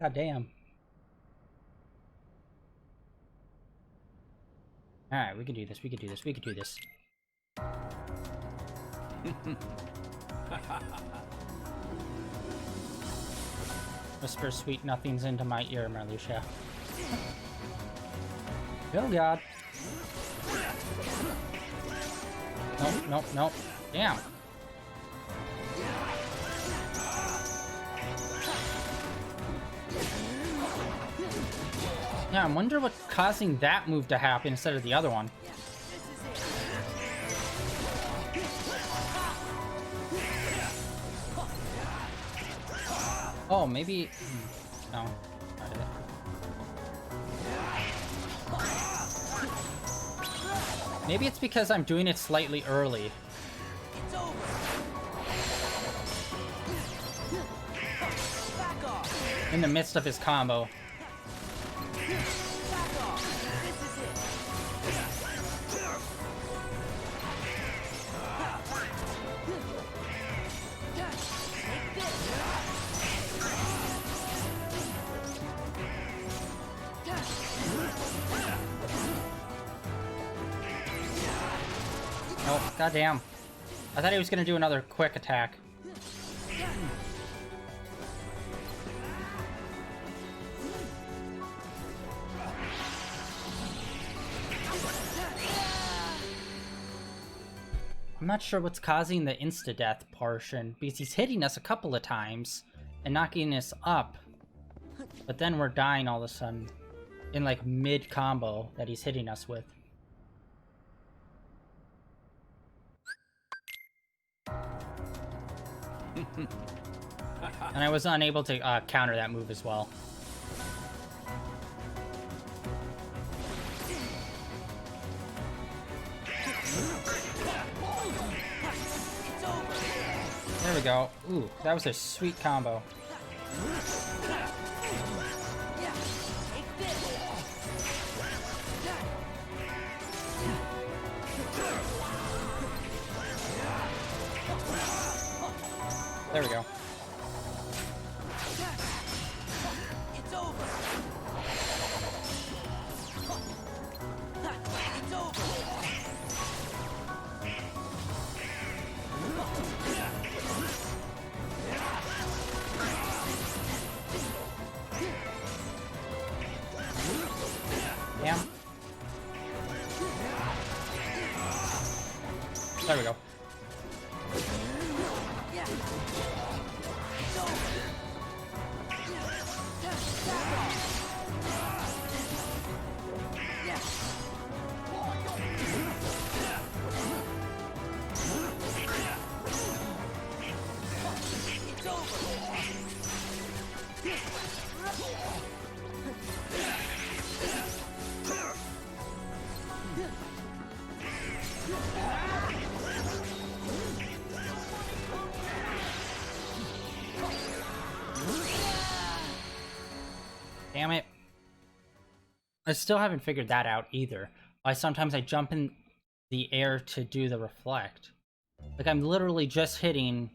God damn. Alright, we can do this, we can do this, we can do this. Whisper sweet nothings into my ear, Marluxia. Oh god. Nope, nope, nope. Damn. Yeah, I wonder what's causing that move to happen instead of the other one. Oh, maybe... No. Not it. Maybe it's because I'm doing it slightly early. It's over. Back off. In the midst of his combo. Back off. This is it. Take this. Oh, goddamn. I thought he was gonna do another quick attack. I'm not sure what's causing the insta-death portion, because he's hitting us a couple of times and knocking us up, but then we're dying all of a sudden in like mid-combo that he's hitting us with. And I was unable to counter that move as well. There we go. Ooh, that was a sweet combo. There we go. It's over. It's over. Damn. There we go. Damn it. I still haven't figured that out either. Why sometimes I jump in the air to do the reflect. Like I'm literally just hitting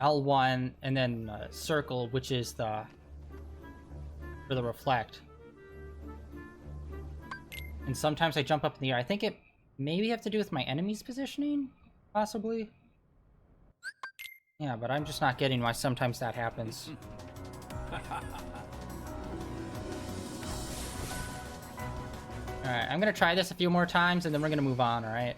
L1 and then circle, which is the for the reflect. And sometimes I jump up in the air. I think it maybe have to do with my enemy's positioning, possibly. Yeah, but I'm just not getting why sometimes that happens. Alright, I'm gonna try this a few more times and then we're gonna move on, alright?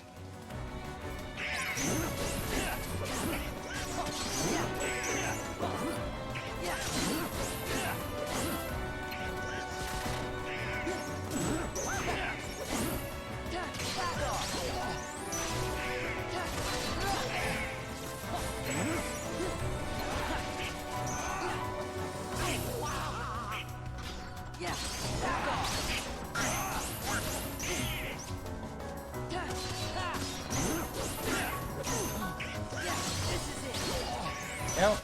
Yep.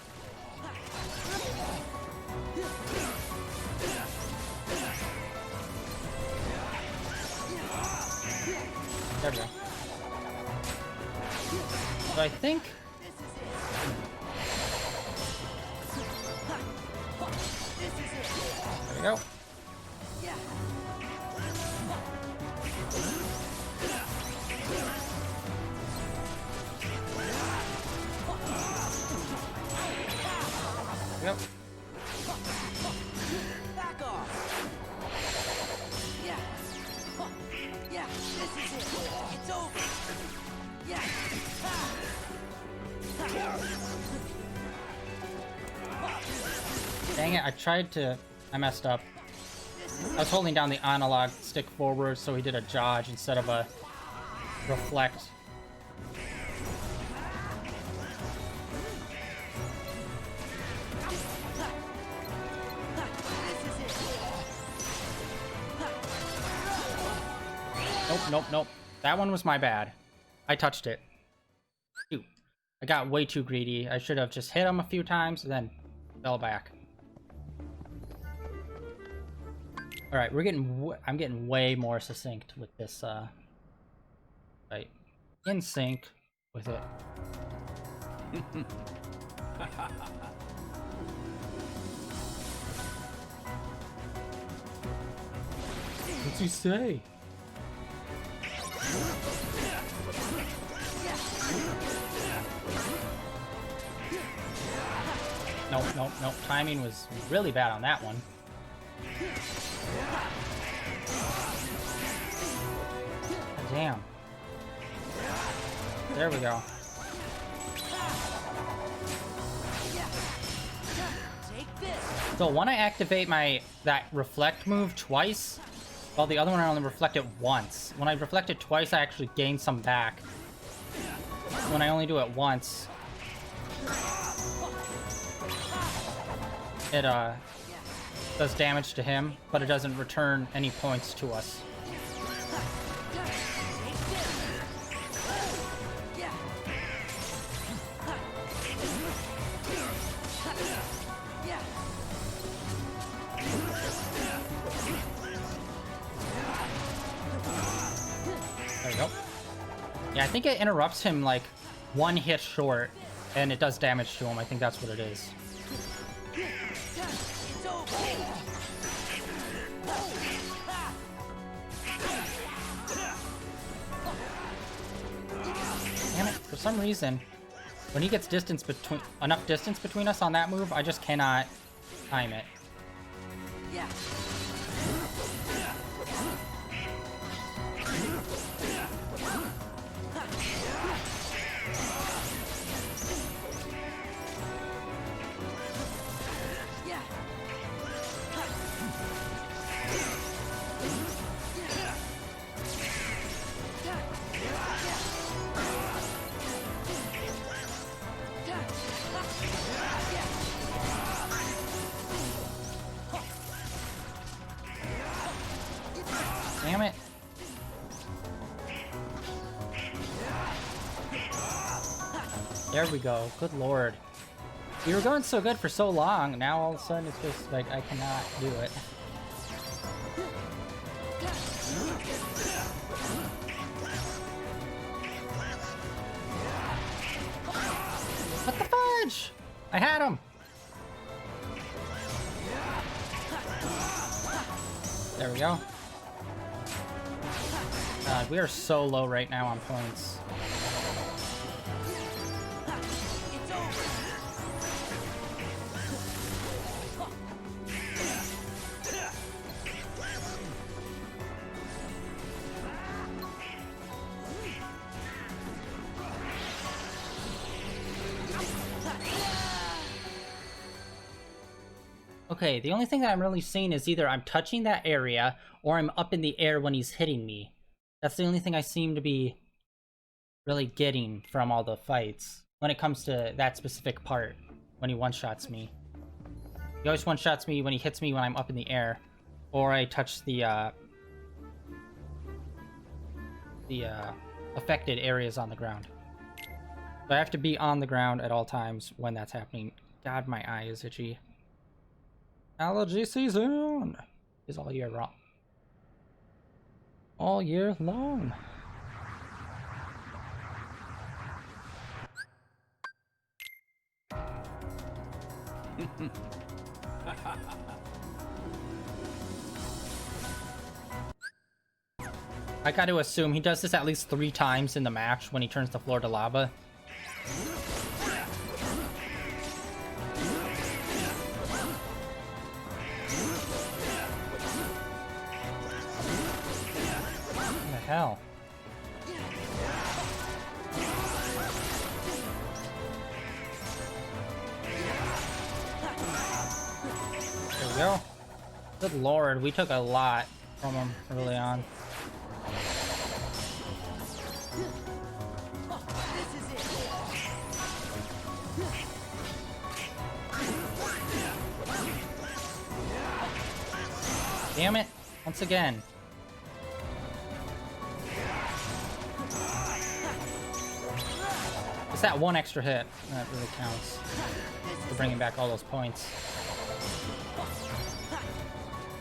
There we go. So I think... There we go. This is it. It's over. Yeah. Dang it, I messed up. I was holding down the analog stick forward, so he did a dodge instead of a reflect. Nope. That one was my bad. I touched it. Shoot. I got way too greedy. I should have just hit him a few times and then fell back. All right, I'm getting way more succinct with this. Right, in sync with it. What's he say? Nope. Timing was really bad on that one. Damn. There we go. So when I activate that reflect move twice, while the other one I only reflect it once. When I reflect it twice, I actually gain some back. When I only do it once, it does damage to him, but it doesn't return any points to us. There we go. Yeah, I think it interrupts him like one hit short, and it does damage to him. I think that's what it is. Damn it, for some reason, when he gets enough distance between us on that move, I just cannot time it. Yeah. Damn it. There we go. Good lord. We were going so good for so long, now all of a sudden it's just like I cannot do it. What the fudge? I had him! There we go. God, we are so low right now on points. Okay, the only thing that I'm really seeing is either I'm touching that area or I'm up in the air when he's hitting me. That's the only thing I seem to be really getting from all the fights when it comes to that specific part, when he one-shots me. He always one-shots me when he hits me when I'm up in the air, or I touch the affected areas on the ground. So I have to be on the ground at all times when that's happening. God, my eye is itchy. Allergy season is all year long. All year long. I got to assume he does this at least 3 times in the match when he turns the floor to lava. hell? There we go. Good lord, we took a lot from him early on. This is it. Damn it! Once again. It's that one extra hit that really counts for bringing back all those points.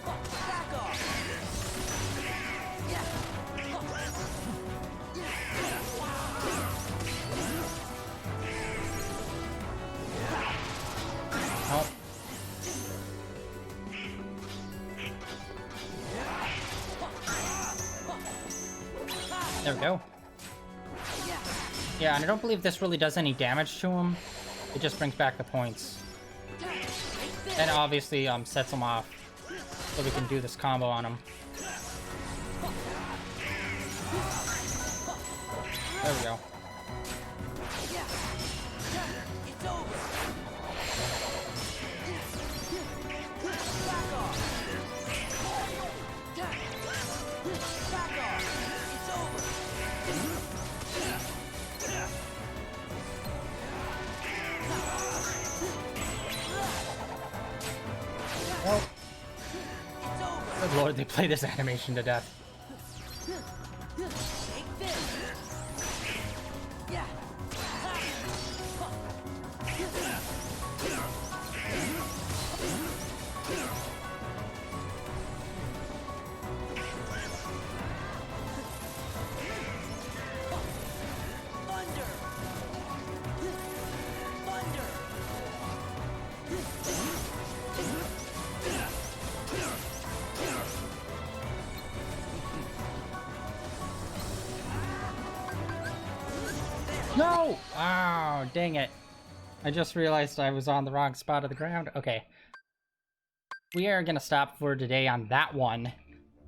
Back off. Oh. There we go. Yeah, and I don't believe this really does any damage to him. It just brings back the points. And obviously sets him off. So we can do this combo on him. There we go. It's over. Back off. Back off. It's over. Well, It's over. good lord, they play this animation to death. Take this. Yeah. Thunder. Thunder. No! Oh, dang it. I just realized I was on the wrong spot of the ground. Okay. We are gonna stop for today on that one.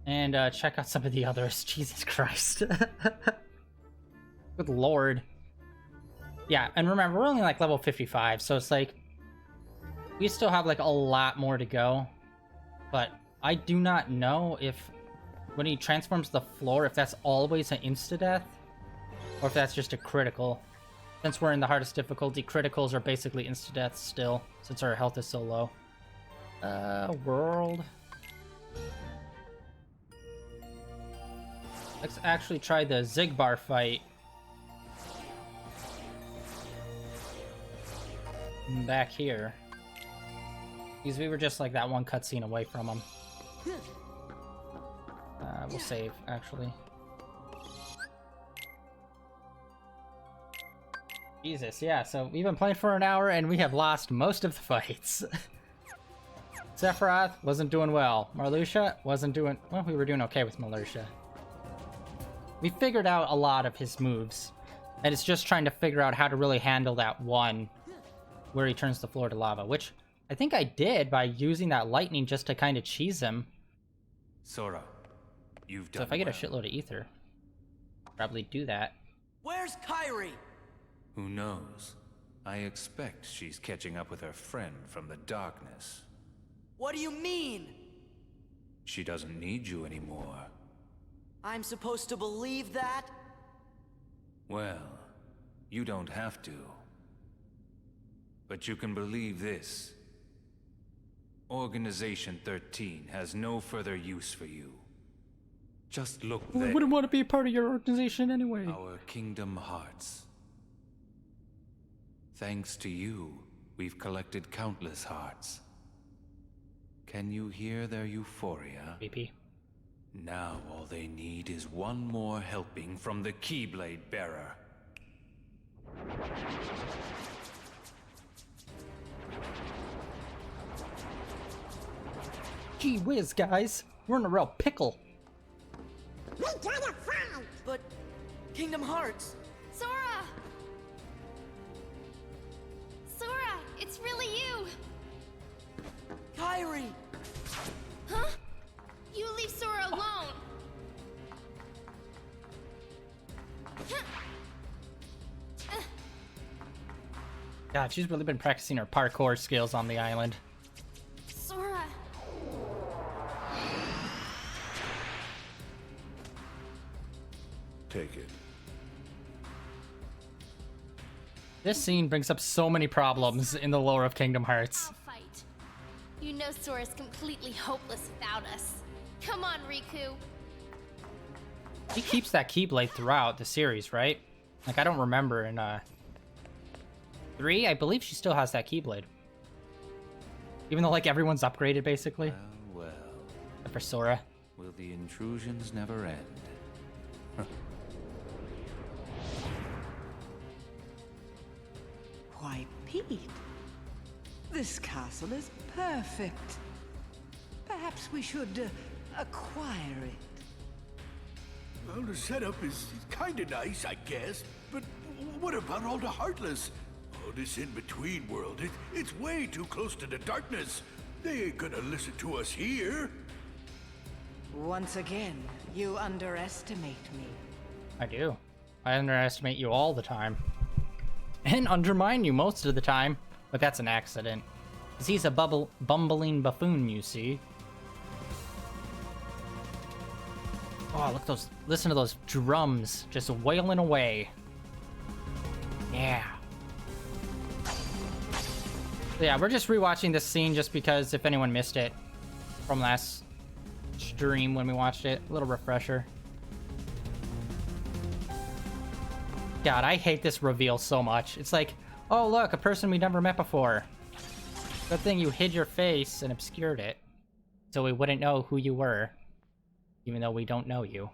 And check out some of the others. Jesus Christ. Good lord. Yeah, and remember, we're only like level 55, so it's like... we still have like a lot more to go. But I do not know if... when he transforms the floor, if that's always an insta-death. Or if that's just a critical. Since we're in the hardest difficulty, criticals are basically insta-deaths still, since our health is so low. World. Let's actually try the Zigbar fight. Back here. Because we were just like that one cutscene away from him. We'll save, actually. Jesus, yeah, so we've been playing for an hour and we have lost most of the fights. Sephiroth wasn't doing well. Marluxia wasn't doing... well, we were doing okay with Marluxia. We figured out a lot of his moves. And it's just trying to figure out how to really handle that one where he turns the floor to lava, which I think I did by using that lightning just to kind of cheese him. Sora, you've So done if I get a well. shitload of ether, probably do that. Where's Kyrie? Who knows? I expect she's catching up with her friend from the darkness. What do you mean? She doesn't need you anymore. I'm supposed to believe that? Well, you don't have to. But you can believe this. Organization 13 has no further use for you. Just look I there. wouldn't want to be a part of your organization anyway. Our Kingdom Hearts. Thanks to you, we've collected countless hearts. Can you hear their euphoria? BP. Now all they need is one more helping from the Keyblade Bearer. Gee whiz, guys. We're in a real pickle. We gotta fight! But Kingdom Hearts. Sora! Sora, it's really you! Kyrie. Huh? You leave Sora alone! God, she's really been practicing her parkour skills on the island. Sora. Take it. This scene brings up so many problems in the lore of Kingdom Hearts. I'll fight. You know Sora's completely hopeless without us. Come on, Riku. He keeps that Keyblade throughout the series, right? Like, I don't remember in 3, I believe she still has that Keyblade. Even though, like, everyone's upgraded, basically. Well, Except for Sora. will the intrusions never end? Why, Pete, this castle is perfect. Perhaps we should acquire it. Well, the setup is kinda nice, I guess. But what about all the Heartless? Oh, this in-between world, it's way too close to the darkness. They ain't gonna listen to us here. Once again, you underestimate me. I do. I underestimate you all the time. And undermine you most of the time. But that's an accident. Because he's a bumbling buffoon, you see. Oh, look at those. Listen to those drums just wailing away. Yeah. So yeah, we're just rewatching this scene just because if anyone missed it from last stream when we watched it, a little refresher. God, I hate this reveal so much. It's like, oh look, a person we never met before. Good thing you hid your face and obscured it, so we wouldn't know who you were, even though we don't know you.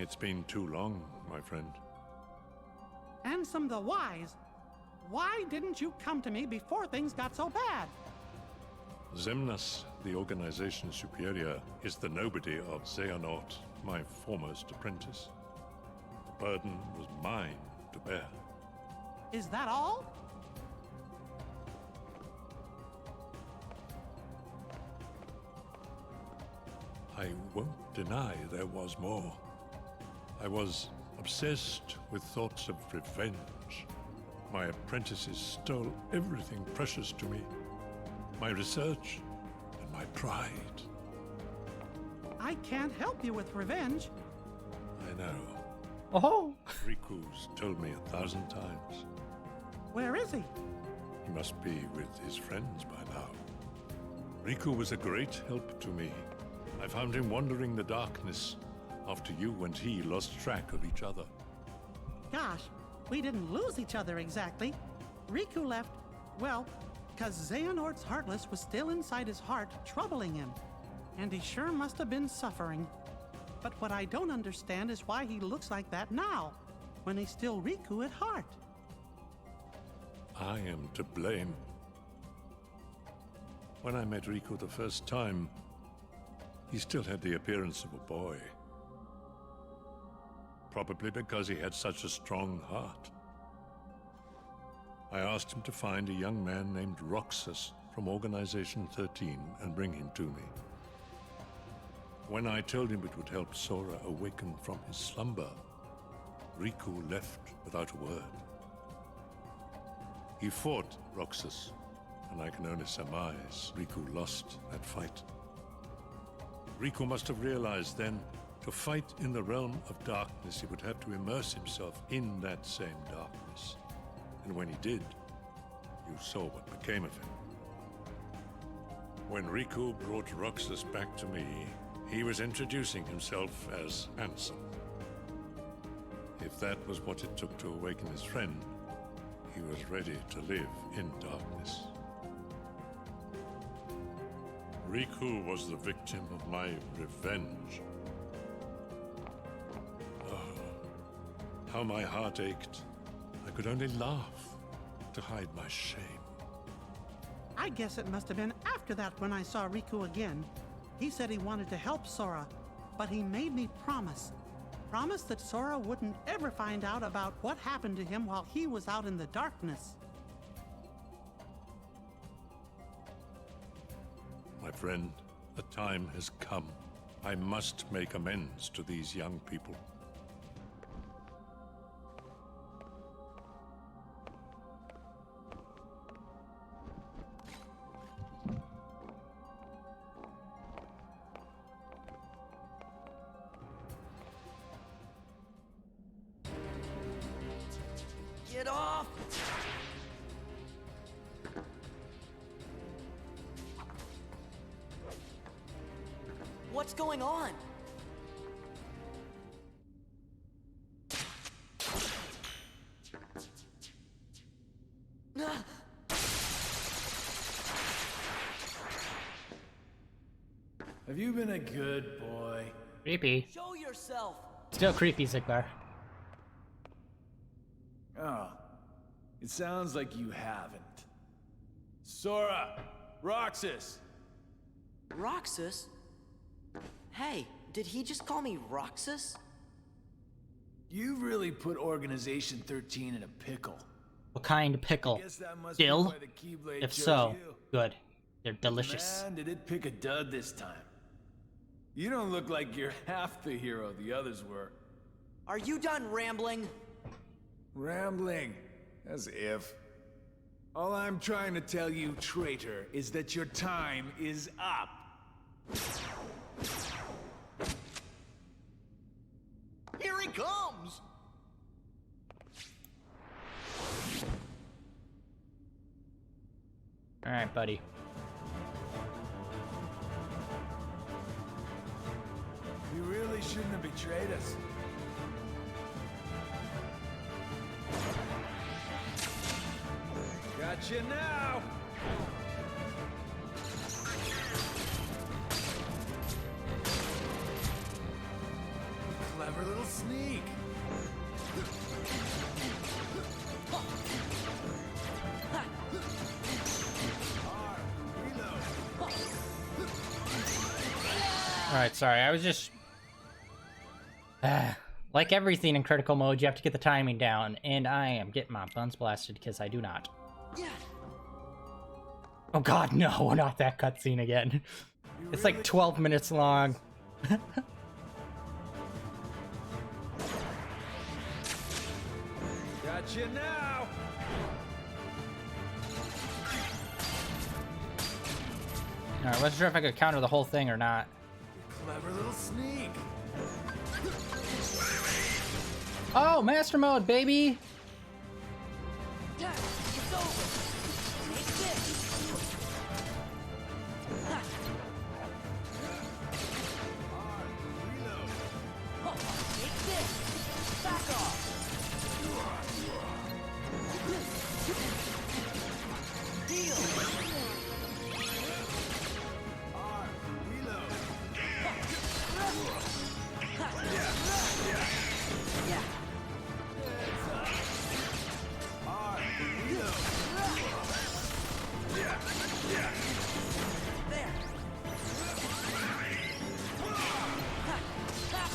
It's been too long, my friend. Ansem the Wise, why didn't you come to me before things got so bad? Xemnas, the organization superior, is the nobody of Xehanort, my foremost apprentice. The burden was mine to bear. Is that all? I won't deny there was more. I was obsessed with thoughts of revenge. My apprentices stole everything precious to me. My research and my pride. I can't help you with revenge. I know. Oh! Riku's told me 1,000 times. Where is he? He must be with his friends by now. Riku was a great help to me. I found him wandering the darkness after you and he lost track of each other. Gosh, we didn't lose each other exactly. Riku left, well, because Xehanort's Heartless was still inside his heart, troubling him. And he sure must have been suffering. But what I don't understand is why he looks like that now, when he's still Riku at heart. I am to blame. When I met Riku the first time, he still had the appearance of a boy. Probably because he had such a strong heart. I asked him to find a young man named Roxas from Organization 13 and bring him to me. When I told him it would help Sora awaken from his slumber, Riku left without a word. He fought Roxas, and I can only surmise Riku lost that fight. Riku must have realized then, to fight in the realm of darkness, he would have to immerse himself in that same darkness. And when he did, you saw what became of him. When Riku brought Roxas back to me, he was introducing himself as Ansem. If that was what it took to awaken his friend, he was ready to live in darkness. Riku was the victim of my revenge. Oh, how my heart ached. I could only laugh to hide my shame. I guess it must have been after that when I saw Riku again. He said he wanted to help Sora, but he made me promise. Promise that Sora wouldn't ever find out about what happened to him while he was out in the darkness. My friend, the time has come. I must make amends to these young people. Get off! What's going on? Have you been a good boy? Creepy. Show yourself! Still creepy, Zigbar. Oh, it sounds like you haven't. Sora! Roxas! Roxas? Hey, did he just call me Roxas? You really put Organization 13 in a pickle. What kind of pickle? Guess that must be Dill? why the Keyblade If chose so, you. good. They're delicious. Man, did it pick a dud this time. You don't look like you're half the hero the others were. Are you done rambling? Rambling? As if. All I'm trying to tell you, traitor, is that your time is up. Here he comes! Alright, buddy. You really shouldn't have betrayed us. Gotcha now! Clever little sneak. Alright, sorry, I was just... like everything in critical mode, you have to get the timing down, and I am getting my buns blasted because I do not. Oh god, no, not that cutscene again. It's like 12 minutes long. Gotcha now! Alright, wasn't sure if I could counter the whole thing or not. Clever little sneak. Oh, master mode, baby! Yeah, it's over. Take this. Take this. Back off. Deal. Yeah. There.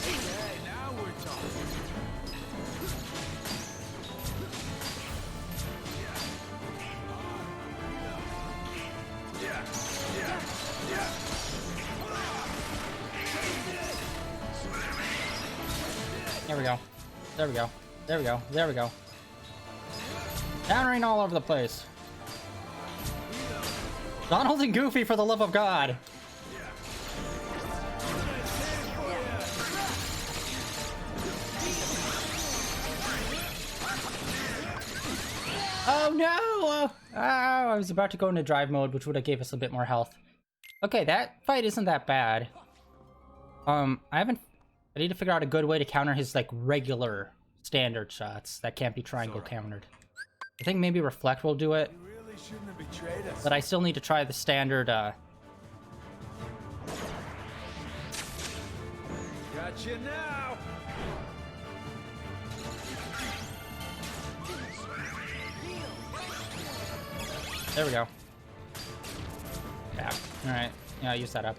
Hey, now we're talking. There we go. There we go. There we go. There we go. Countering all over the place. Donald and Goofy, for the love of God. Oh no! Oh, I was about to go into drive mode, which would have gave us a bit more health. Okay, that fight isn't that bad. I need to figure out a good way to counter his, like, regular standard shots that can't be triangle countered. I think maybe Reflect will do it. You really shouldn't have betrayed us. But I still need to try the standard, Gotcha now! There we go. Yeah, alright. Yeah, I'll use that up.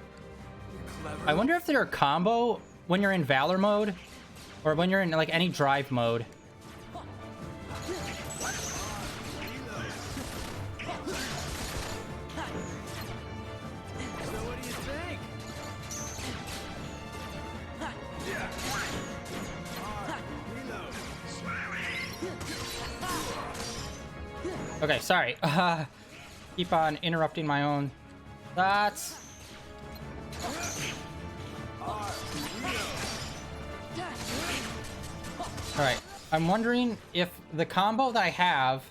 I wonder if their combo when you're in Valor mode, or when you're in like any drive mode. Okay, sorry. Keep on interrupting my own thoughts. Alright, I'm wondering if the combo that I have,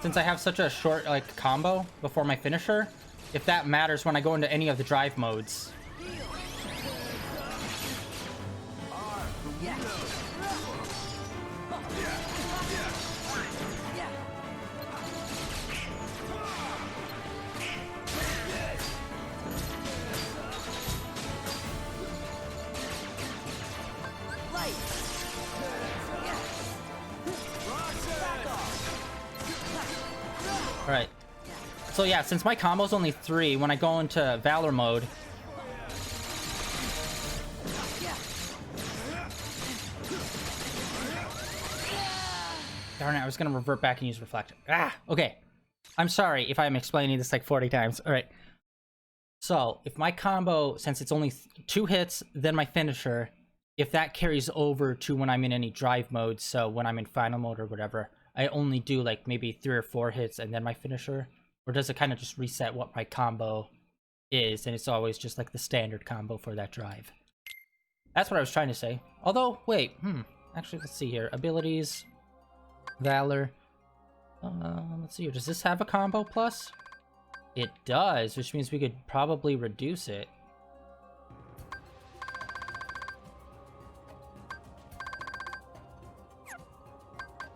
since I have such a short like combo before my finisher, if that matters when I go into any of the drive modes. Alright. So yeah, since my combo's only 3, when I go into Valor mode... Darn it, I was gonna revert back and use Reflect. Ah! Okay. I'm sorry if I'm explaining this like 40 times. Alright. So, if my combo, since it's only 2 hits, then my finisher, if that carries over to when I'm in any drive mode, so when I'm in final mode or whatever, I only do like maybe 3 or 4 hits and then my finisher? Or does it kind of just reset what my combo is and it's always just like the standard combo for that drive? That's what I was trying to say. Although, wait, actually, let's see here. Abilities, Valor. Let's see here. Does this have a combo plus? It does, which means we could probably reduce it.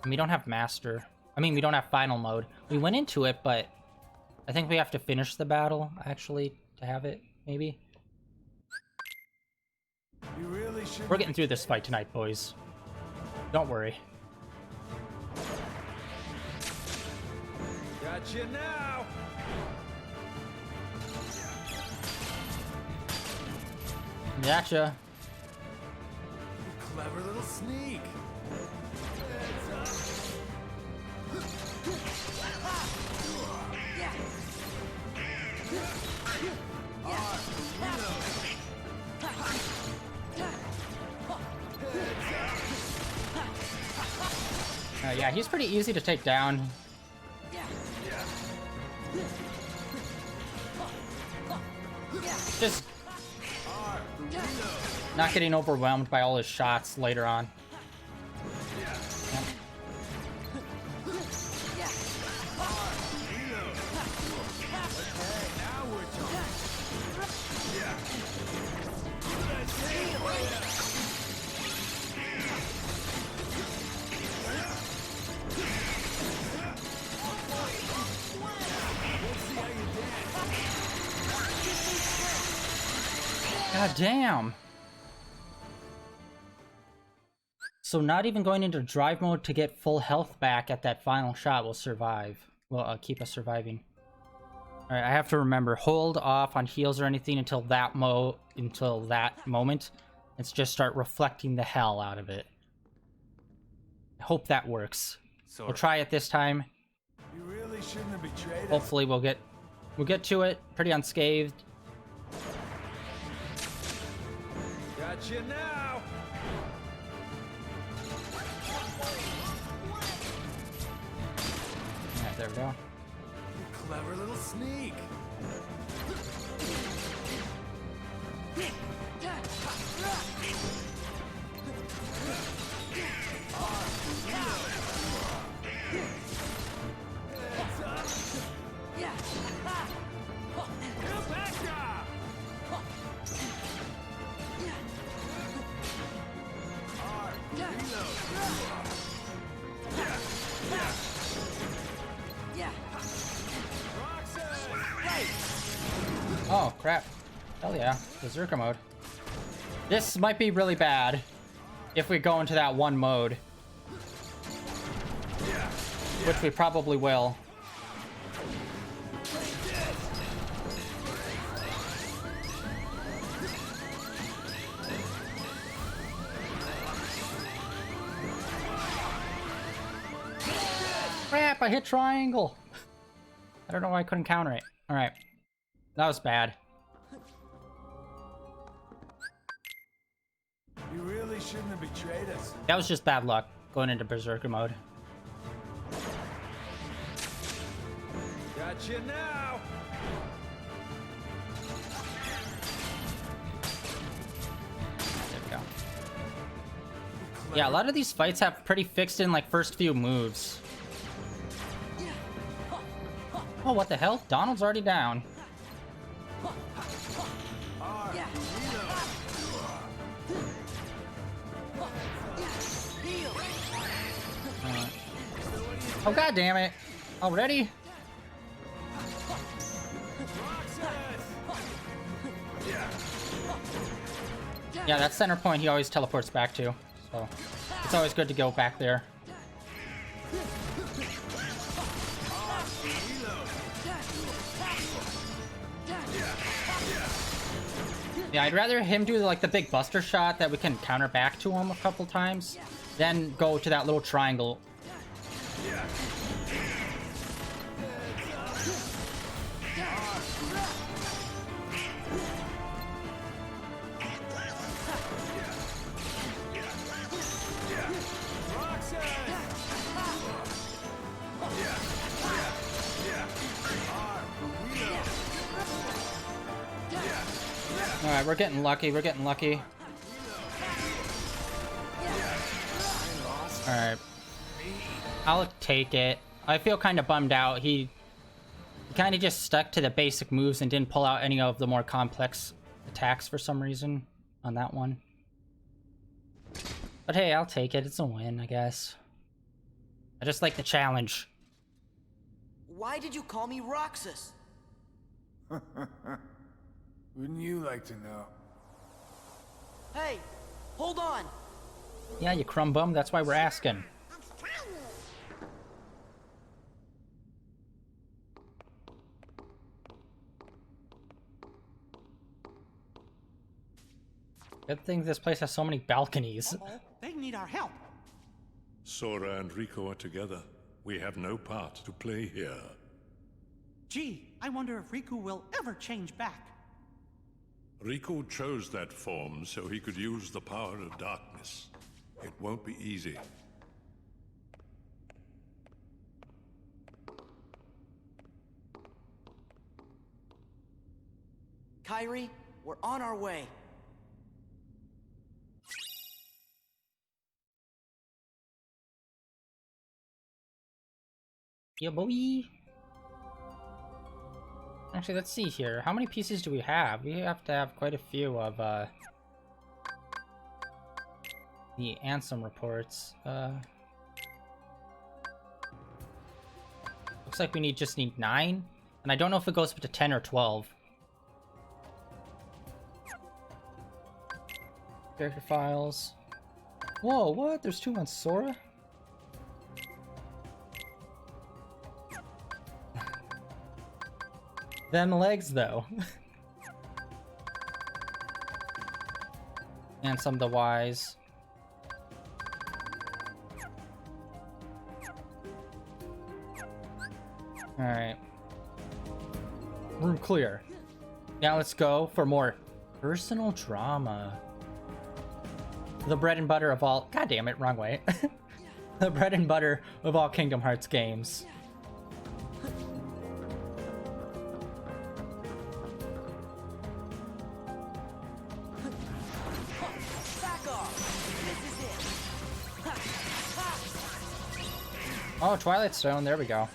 And we don't have master. I mean, we don't have final mode. We went into it, but I think we have to finish the battle, actually, to have it, maybe. You really should. We're getting through this fight tonight, boys. Don't worry. Gotcha now. Gotcha. Clever little sneak. Yeah, he's pretty easy to take down. Just not getting overwhelmed by all his shots later on. God damn. So not even going into drive mode to get full health back at that final shot will survive. Well, keep us surviving. Alright, I have to remember, hold off on heals or anything until that moment. Let's just start reflecting the hell out of it. I hope that works. We'll try it this time. You really shouldn't have betrayed us. Hopefully we'll get to it pretty unscathed. Gotcha now. Alright, there we go. Clever little sneak. Oh, crap. Hell yeah. Berserker mode. This might be really bad if we go into that one mode. Which we probably will. crap, I hit triangle. I don't know why I couldn't counter it. Alright. That was bad. You really shouldn't have betrayed us. That was just bad luck, going into Berserker mode. Gotcha now! There we go. Yeah, a lot of these fights have pretty fixed in, like, first few moves. Oh, what the hell? Donald's already down. Oh, god damn it. Already? Yeah, that center point he always teleports back to. So it's always good to go back there. Yeah, I'd rather him do like the big buster shot that we can counter back to him a couple times, than go to that little triangle. Alright, we're getting lucky, we're getting lucky. Alright. I'll take it. I feel kind of bummed out. He kind of just stuck to the basic moves and didn't pull out any of the more complex attacks for some reason on that one. But hey, I'll take it. It's a win, I guess. I just like the challenge. Why did you call me Roxas? Wouldn't you like to know? Hey, hold on. Yeah, you crumb bum. That's why we're asking. Good thing this place has so many balconies. They need our help. Sora and Riku are together. We have no part to play here. Gee, I wonder if Riku will ever change back. Riku chose that form so he could use the power of darkness. It won't be easy. Kairi, we're on our way. Yeah, boy. Actually, let's see here. How many pieces do we have? We have to have quite a few of, the Ansem reports. Looks like we just need 9. And I don't know if it goes up to 10 or 12. Character files. Whoa, what? There's 2 on Sora? Them legs, though. And some of the Ys. Alright. Room clear. Now let's go for more personal drama. The bread and butter of all... God damn it, wrong way. The bread and butter of all Kingdom Hearts games. Oh, Twilight Stone, there we go.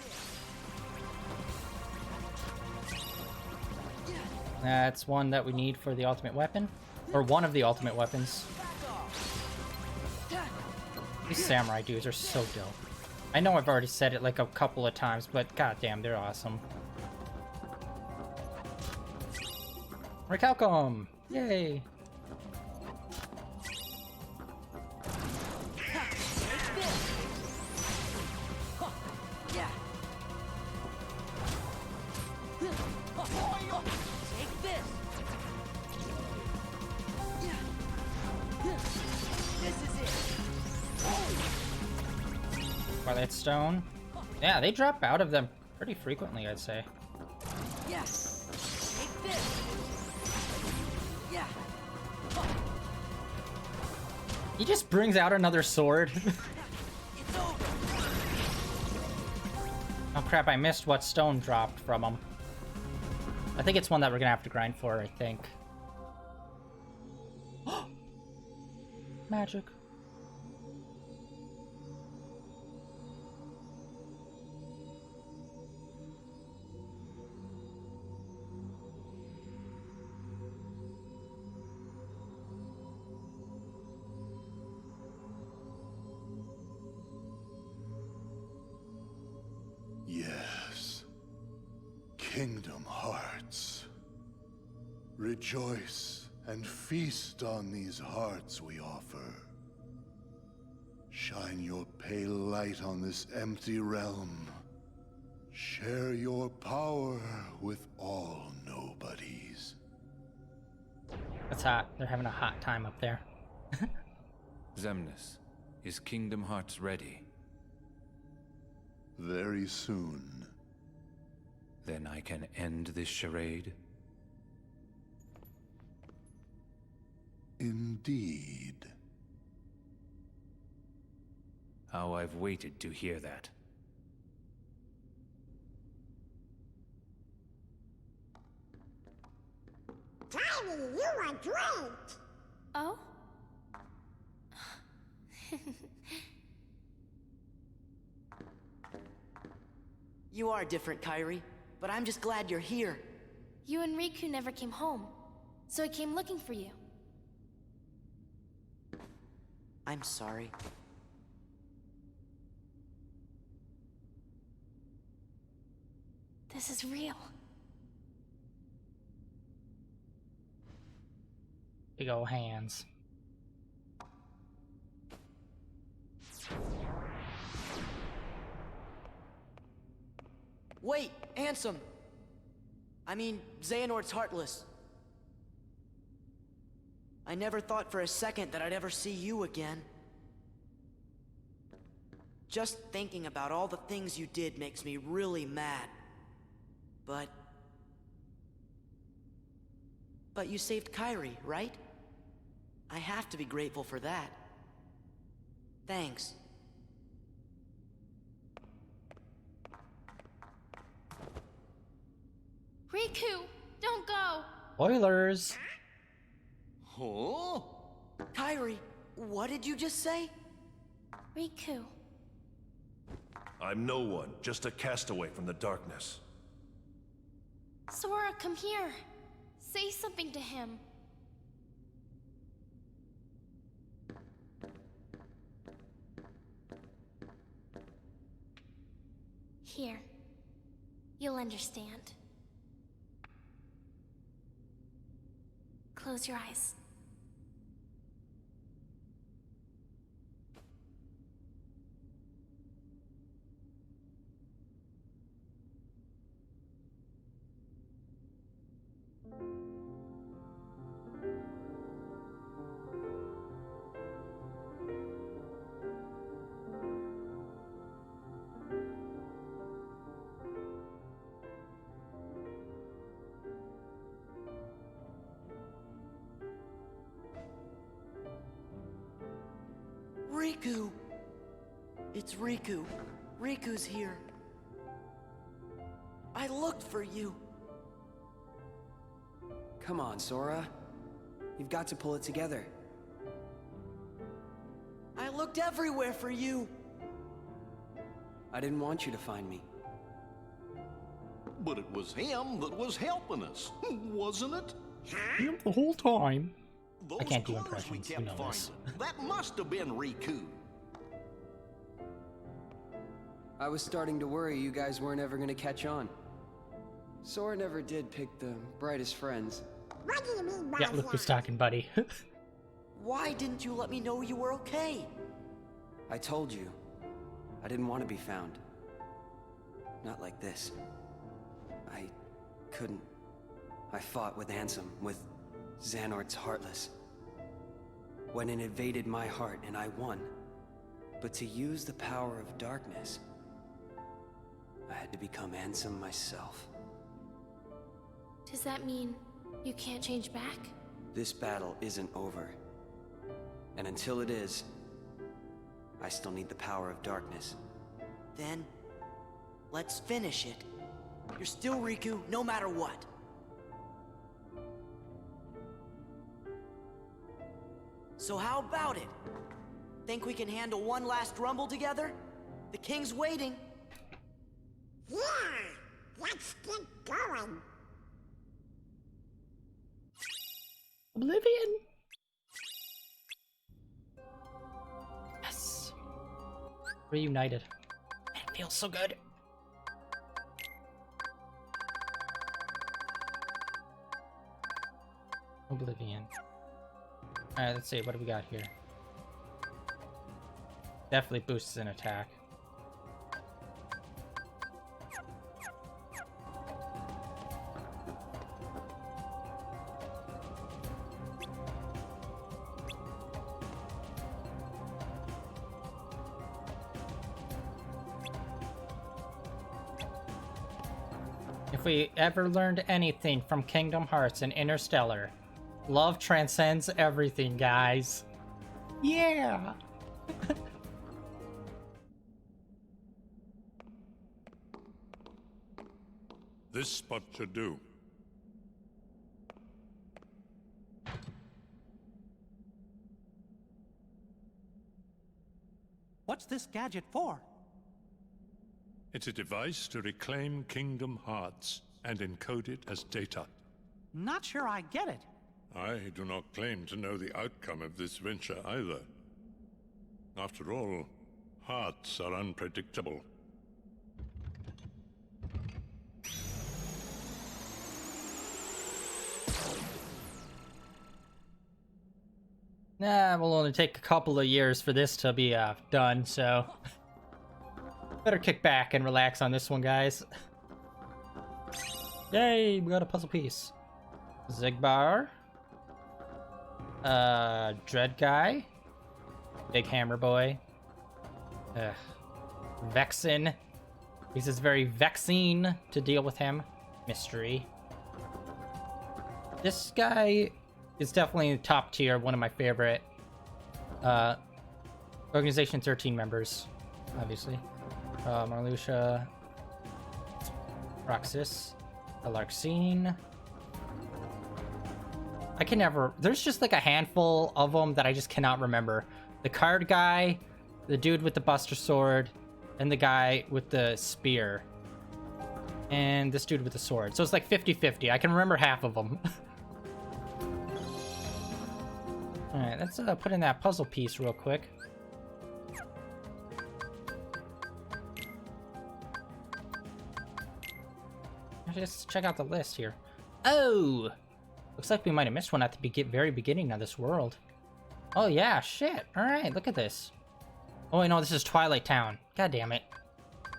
That's one that we need for the ultimate weapon. Or one of the ultimate weapons. These samurai dudes are so dope. I know I've already said it like a couple of times, but goddamn, they're awesome. Recalcom! Yay! Twilight Stone. Yeah, they drop out of them pretty frequently, I'd say. Yeah. Take this. Yeah. He just brings out another sword. It's over. Oh crap, I missed what stone dropped from him. I think it's one that we're gonna have to grind for, I think. Magic. Yes. Kingdom Hearts. Rejoice and feast on these hearts we offer. Shine your pale light on this empty realm. Share your power with all nobodies. That's hot. They're having a hot time up there. Xemnas, is Kingdom Hearts ready? Very soon. Then I can end this charade? Indeed. How I've waited to hear that. Tiny, you are great! Oh? You are different, Kairi, but I'm just glad you're here. You and Riku never came home, so I came looking for you. I'm sorry. This is real. Big ol' hands. Wait, Ansem! I mean, Xehanort's Heartless. I never thought for a second that I'd ever see you again. Just thinking about all the things you did makes me really mad. But you saved Kairi, right? I have to be grateful for that. Thanks. Riku, don't go! Spoilers! Huh? Kairi, what did you just say? Riku. I'm no one, just a castaway from the darkness. Sora, come here. Say something to him. Here. You'll understand. Close your eyes. Riku! It's Riku. Riku's here. I looked for you. Come on, Sora. You've got to pull it together. I looked everywhere for you. I didn't want you to find me. But it was him that was helping us, wasn't it? Him the whole time. Those I can't do clues impressions, we you kept know this. finding, that must have been Riku. I was starting to worry you guys weren't ever gonna catch on. Sora never did pick the brightest friends. What do you mean by Yeah, look who's talking, buddy. Why didn't you let me know you were okay? I told you. I didn't want to be found. Not like this. I couldn't. I fought with Ansem, with Xehanort's Heartless. When it invaded my heart and I won. But to use the power of darkness, I had to become Ansem myself. Does that mean you can't change back? This battle isn't over. And until it is, I still need the power of darkness. Then, let's finish it. You're still Riku, no matter what. So how about it? Think we can handle one last rumble together? The king's waiting. Yeah, let's get going. Oblivion. Yes. Reunited. It feels so good. Oblivion. Alright, let's see. What do we got here? Definitely boosts an attack. If we ever learned anything from Kingdom Hearts and Interstellar, love transcends everything, guys. Yeah! This spot should do. What's this gadget for? It's a device to reclaim Kingdom Hearts and encode it as data. Not sure I get it. I do not claim to know the outcome of this venture either. After all, hearts are unpredictable. Nah, will only take a couple of years for this to be done, so better kick back and relax on this one, guys. Yay, we got a puzzle piece. Xigbar. Dread Guy. Big Hammer Boy. Vexen. This is very vexing to deal with him. Mystery. This guy is definitely top tier, one of my favorite Organization 13 members, obviously. Marluxia, Roxas, Alarxene. I can never... There's just like a handful of them that I just cannot remember. The card guy, the dude with the Buster Sword, and the guy with the spear. And this dude with the sword. So it's like 50-50. I can remember half of them. Alright, let's put in that puzzle piece real quick. Just check out the list here. Oh! Looks like we might have missed one at the very beginning of this world. Oh yeah, shit. Alright, look at this. Oh wait, no, this is Twilight Town. God damn it.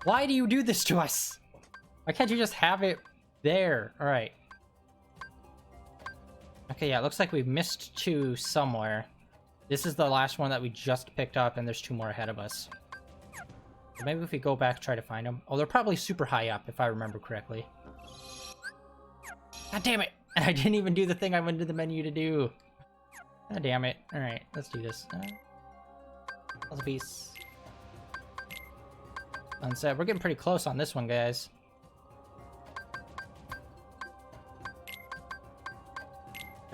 Why do you do this to us? Why can't you just have it there? Alright. Okay, yeah, it looks like we've missed two somewhere. This is the last one that we just picked up, and there's two more ahead of us. So maybe if we go back, try to find them. Oh, they're probably super high up, if I remember correctly. God damn it! And I didn't even do the thing I went to the menu to do. God damn it. Alright, let's do this. Puzzle piece. Sunset. We're getting pretty close on this one, guys.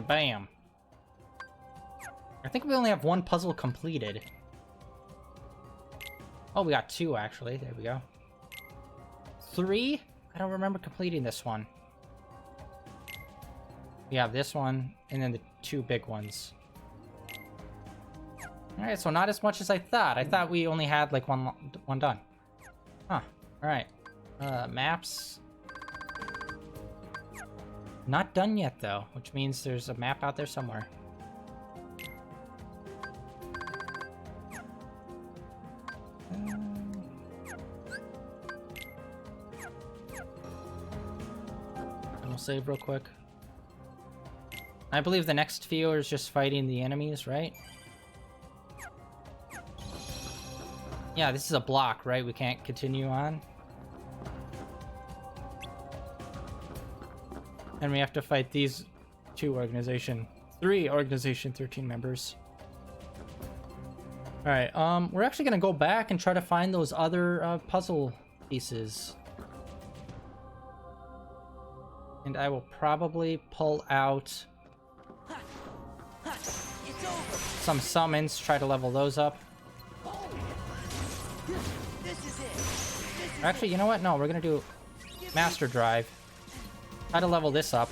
Bam. I think we only have one puzzle completed. Oh, we got two, actually. There we go. 3? I don't remember completing this one. We have this one, and then the two big ones. Alright, so not as much as I thought. I thought we only had, like, one done. Huh. Alright. Maps. Not done yet, though, which means there's a map out there somewhere. And we'll save real quick. I believe the next few is just fighting the enemies, right? Yeah, this is a block, right? We can't continue on. And we have to fight these three Organization 13 members. Alright, we're actually gonna go back and try to find those other puzzle pieces. And I will probably pull out some summons, try to level those up. Actually, you know what? No, we're gonna do Master Drive. Try to level this up.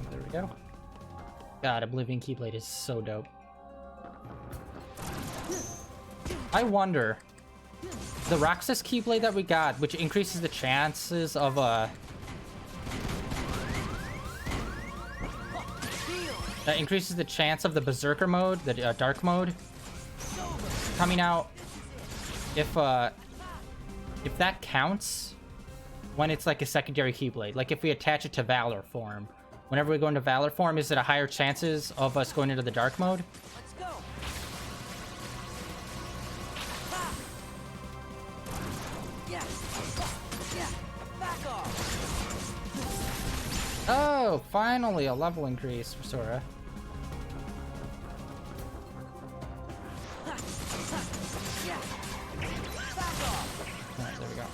There we go. God, Oblivion Keyblade is so dope. I wonder, the Roxas Keyblade that we got, which increases the chances of that increases the chance of the Berserker mode, the dark mode, coming out. If that counts, when it's like a secondary Keyblade, like if we attach it to Valor form, whenever we go into Valor form, is it a higher chances of us going into the dark mode? Oh, finally a level increase for Sora. Alright, there we go.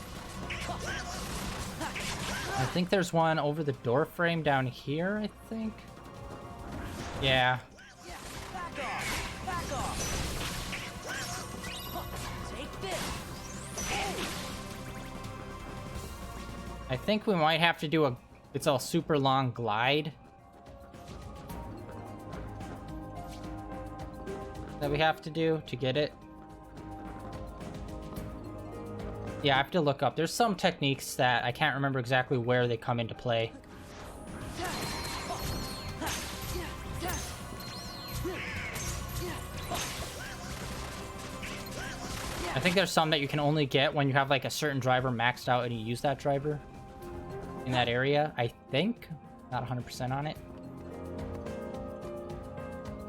I think there's one over the door frame down here, I think. Yeah. I think we might have to do a it's a super long glide that we have to do to get it. Yeah, I have to look up. There's some techniques that I can't remember exactly where they come into play. I think there's some that you can only get when you have like a certain driver maxed out and you use that driver in that area, I think. Not 100% on it.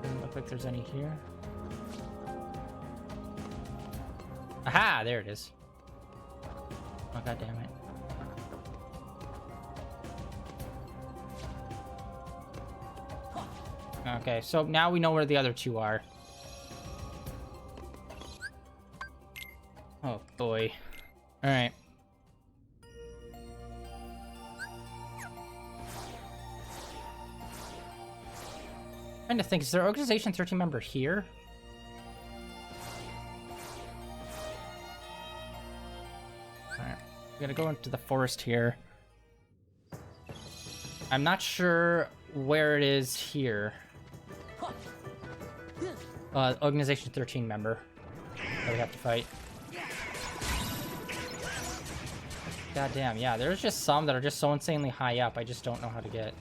Doesn't look like there's any here. Aha! There it is. Oh, god damn it. Okay, so now we know where the other two are. Oh boy. Alright. Trying to think, is there Organization 13 member here? Alright, we're gonna go into the forest here. I'm not sure where it is here. Organization 13 member that we have to fight. God damn, yeah, there's just some that are just so insanely high up, I just don't know how to get.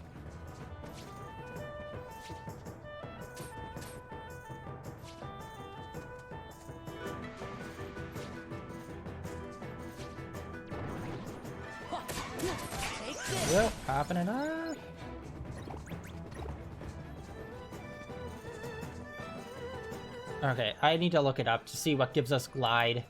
Yep, popping it up. Okay, I need to look it up to see what gives us glide.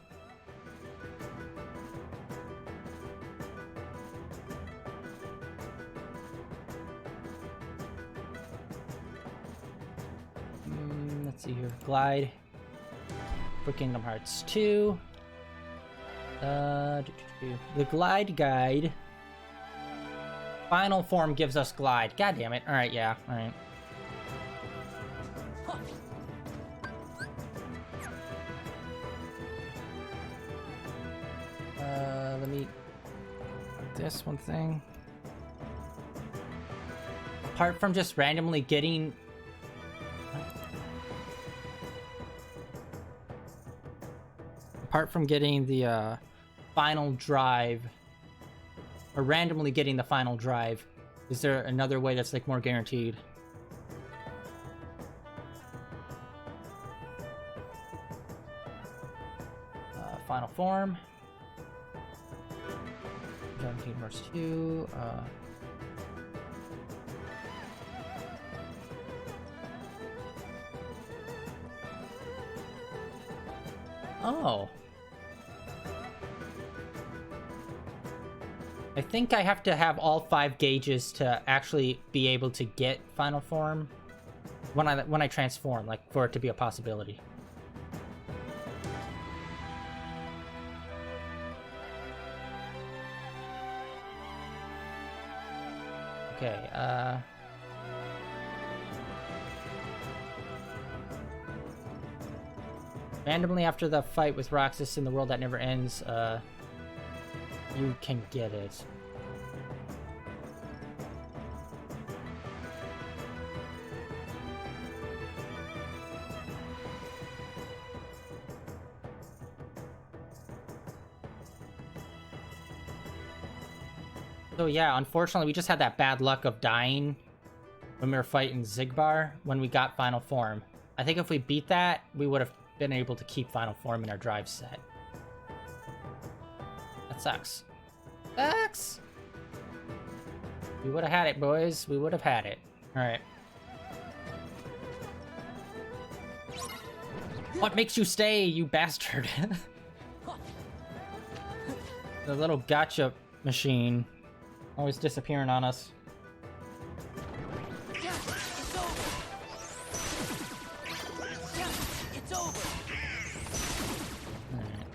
Let's see here. Glide. For Kingdom Hearts 2. The glide guide. Final form gives us glide. God damn it. Alright, yeah. Alright. Let me... This one thing. Apart from just randomly getting... Apart from getting the final drive, or randomly getting the final drive, is there another way that's like more guaranteed? Final form. Kingdom Hearts 2. Oh. I think I have to have all 5 gauges to actually be able to get final form when I transform, like for it to be a possibility. Okay, randomly after the fight with Roxas in the world that never ends, you can get it. So yeah, unfortunately we just had that bad luck of dying when we were fighting Xigbar when we got final form. I think if we beat that, we would have been able to keep final form in our drive set. That sucks. Sucks! We would have had it, boys. We would have had it. Alright. What makes you stay, you bastard? The little gotcha machine. Always disappearing on us. Yeah, it's over. Yeah, it's over. Alright.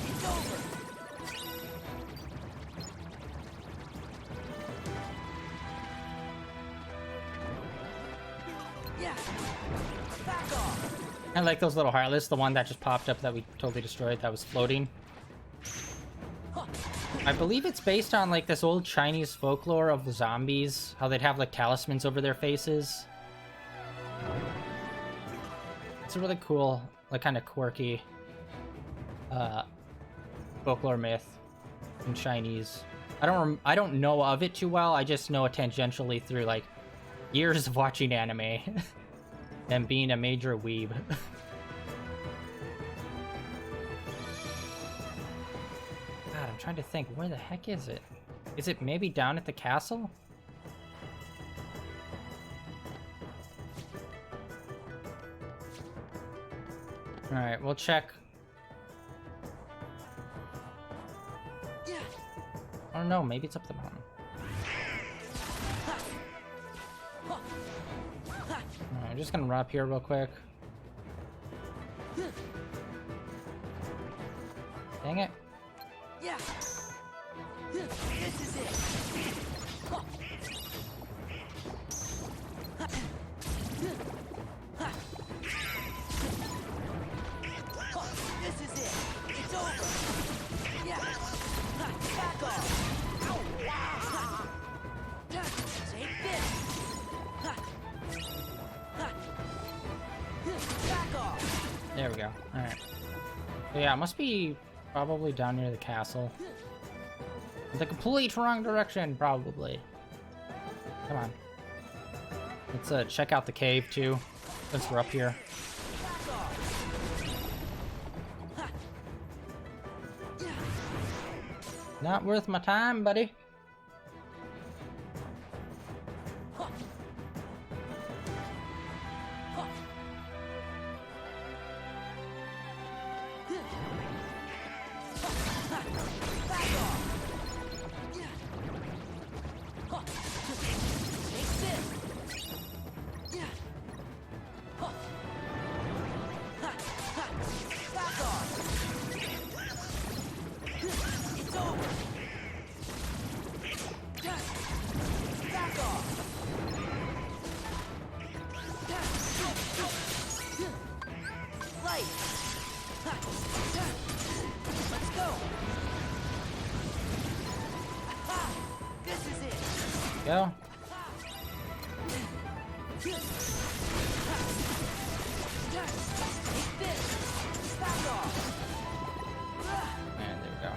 It's over. Yeah. Back off. I like those little Heartless, the one that just popped up that we totally destroyed that was floating. I believe it's based on like this old Chinese folklore of the zombies, how they'd have like talismans over their faces. It's a really cool, like kind of quirky folklore myth in Chinese. I don't know of it too well, I just know it tangentially through like years of watching anime. And being a major weeb. God, I'm trying to think, where the heck is it? Is it maybe down at the castle? Alright, we'll check. I don't know, maybe it's up the mountain. I'm just gonna run up here real quick. Dang it. Yeah. This is it. This is it. It's over. Yeah. Back off. Take this. There we go. Alright. So yeah, it must be probably down near the castle. The complete wrong direction, probably. Come on. Let's check out the cave too, since we're up here. Not worth my time, buddy. Go. And there we go.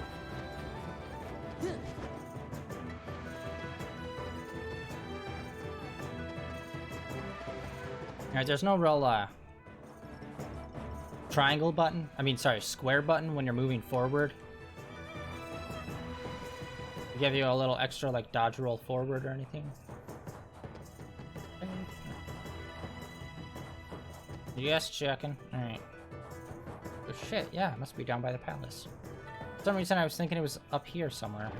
Alright, there's no real triangle button. I mean, sorry, square button when you're moving forward. Give you a little extra like dodge roll forward or anything. Yes, checking. Alright. Oh shit, yeah, it must be down by the palace. For some reason I was thinking it was up here somewhere.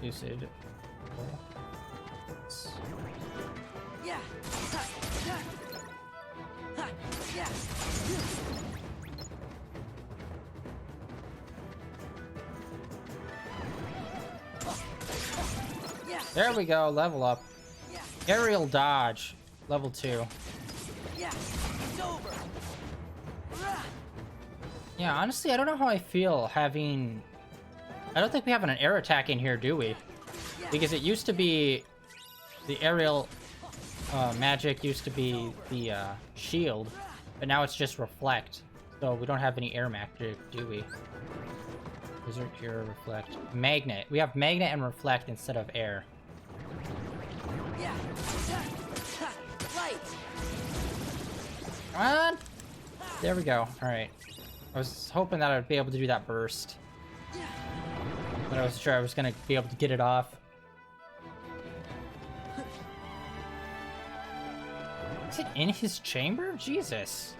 Lucid. Yeah. Yeah. There we go, level up. Aerial dodge, level 2. Yeah, it's over. Yeah, honestly, I don't know how I feel having... I don't think we have an air attack in here, do we? Because it used to be... The aerial magic used to be the shield, but now it's just reflect. So we don't have any air magic, do we? Wizard, Cure, Reflect. Magnet. We have Magnet and Reflect instead of air. Yeah. Right. Come on! There we go. Alright. I was hoping that I'd be able to do that burst. But I was sure I was gonna be able to get it off. Is it in his chamber? Jesus.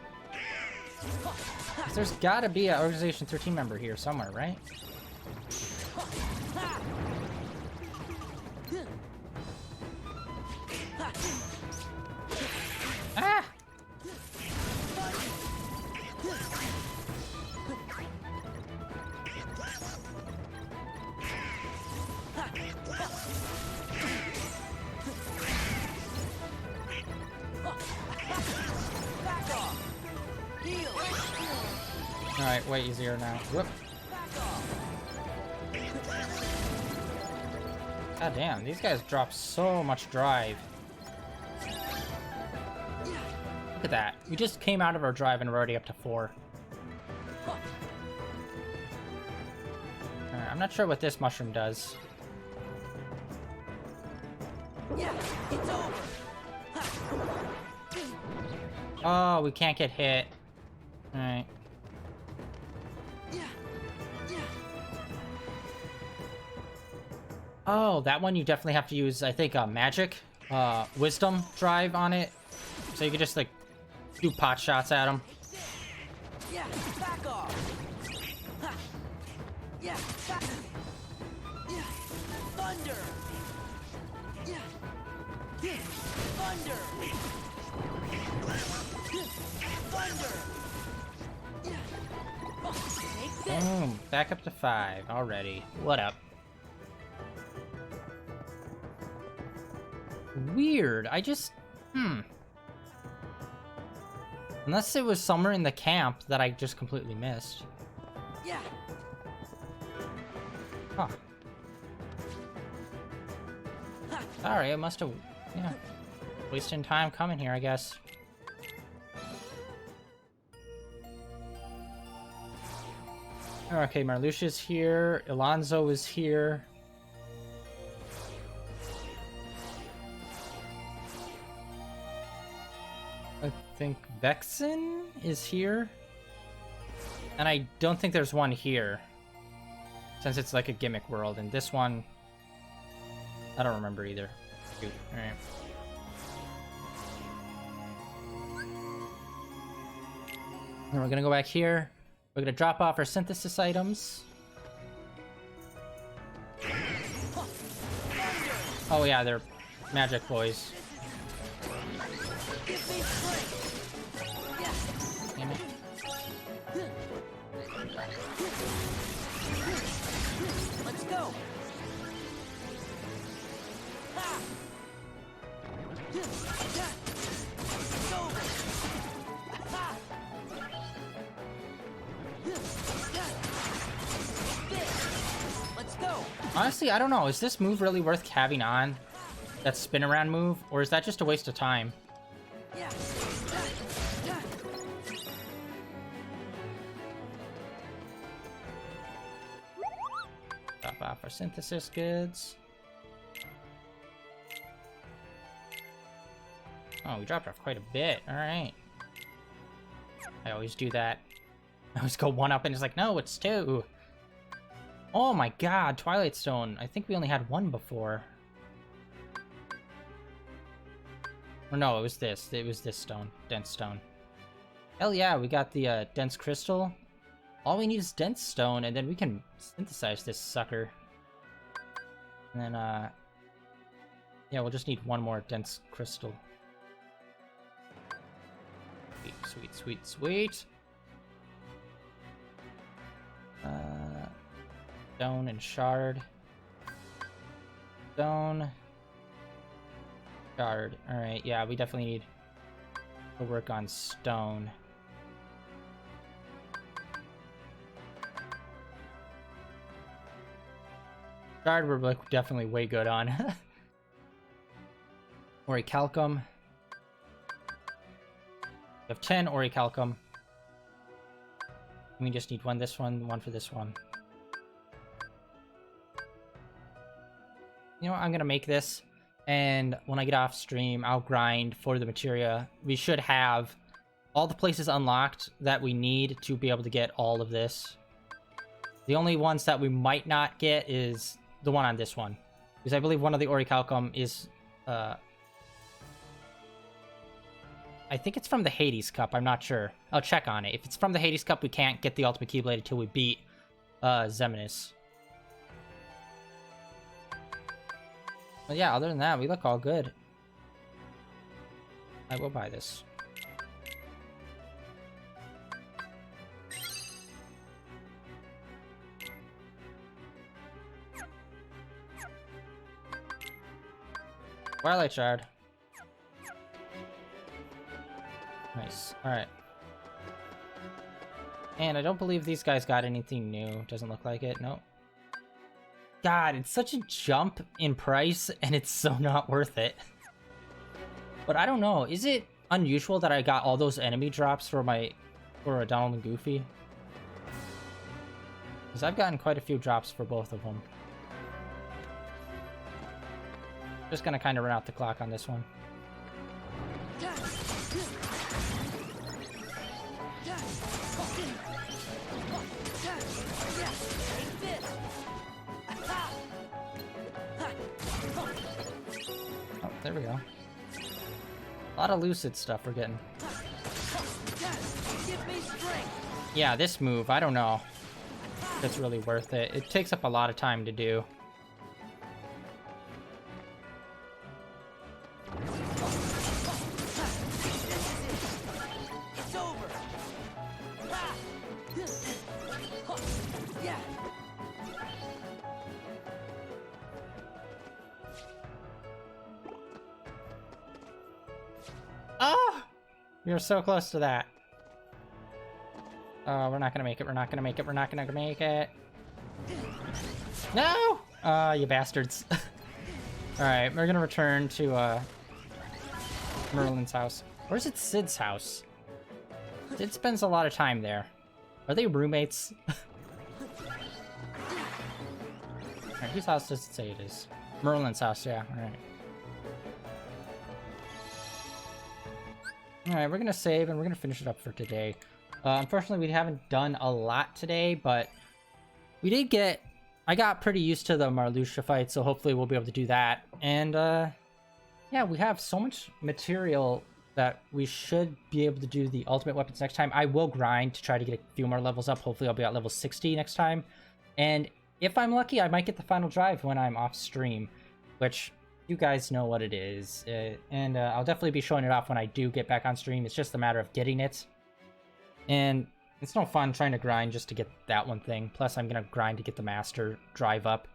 There's gotta be an Organization 13 member here somewhere, right? Ah! Alright, way easier now. Whoop. God damn, these guys drop so much drive. Look at that. We just came out of our drive and we're already up to 4. Alright, I'm not sure what this mushroom does. Yeah, it's over. Oh, we can't get hit. Alright. Oh, that one you definitely have to use, I think, magic, wisdom drive on it. So you can just, like, do pot shots at them. Yeah, back off. Yeah, back. Yeah, thunder. Yeah, thunder. Thunder. Yeah. Take this. Boom, back up to 5 already. What up? Weird. I just... Unless it was somewhere in the camp that I just completely missed. Yeah. Huh. Sorry, I must have... Yeah. Wasting time coming here, I guess. Okay, Marluxia's here. Alonso is here. I think Vexen is here. And I don't think there's one here. Since it's like a gimmick world. And this one... I don't remember either. Shoot. Alright. And we're gonna go back here. We're gonna drop off our synthesis items. Oh yeah, they're magic boys. Damn it. Let's go. Let's go. Honestly, I don't know. Is this move really worth having on? That spin around move? Or is that just a waste of time? Yeah. Drop off our synthesis goods. Oh, we dropped off quite a bit. Alright. I always do that. I always go 1 up and it's like, no, it's 2. Oh my god, Twilight Stone. I think we only had one before. Or no, it was this. It was this stone. Dense stone. Hell yeah, we got the dense crystal. All we need is dense stone, and then we can synthesize this sucker. And then, yeah, we'll just need one more dense crystal. Sweet, sweet, sweet, sweet. Stone and shard. Stone. Shard. Alright, yeah, we definitely need to work on stone. Shard we're like definitely way good on. Orichalcum. We have 10 Orichalcum. We just need one this one for this one. You know what, I'm gonna make this, and when I get off stream, I'll grind for the materia. We should have all the places unlocked that we need to be able to get all of this. The only ones that we might not get is the one on this one, because I believe one of the Orichalcum is, I think it's from the Hades Cup, I'm not sure. I'll check on it. If it's from the Hades Cup, we can't get the Ultimate Keyblade until we beat, Xemnas. But yeah, other than that, we look all good. I will buy this. Twilight Shard. Nice. Alright. And I don't believe these guys got anything new. Doesn't look like it. Nope. God, it's such a jump in price, and it's so not worth it. But I don't know. Is it unusual that I got all those enemy drops for Donald and Goofy? Because I've gotten quite a few drops for both of them. Just gonna kind of run out the clock on this one. Oh, there we go. A lot of lucid stuff we're getting. Yeah, this move, I don't know if it's really worth it. It takes up a lot of time to do. We were so close to that. Oh, we're not gonna make it. We're not gonna make it. We're not gonna make it. No! You bastards. Alright, we're gonna return to, Merlin's house. Where's it Cid's house? Cid spends a lot of time there. Are they roommates? Alright, whose house does it say it is? Merlin's house, yeah, alright. Alright, we're gonna save and we're gonna finish it up for today. Unfortunately, we haven't done a lot today, but we did get... I got pretty used to the Marluxia fight, so hopefully we'll be able to do that. And, yeah, we have so much material that we should be able to do the ultimate weapons next time. I will grind to try to get a few more levels up. Hopefully I'll be at level 60 next time. And if I'm lucky, I might get the final drive when I'm off stream, which... you guys know what it is, and I'll definitely be showing it off when I do get back on stream. It's just a matter of getting it, and it's no fun trying to grind just to get that one thing. Plus, I'm gonna grind to get the master drive up.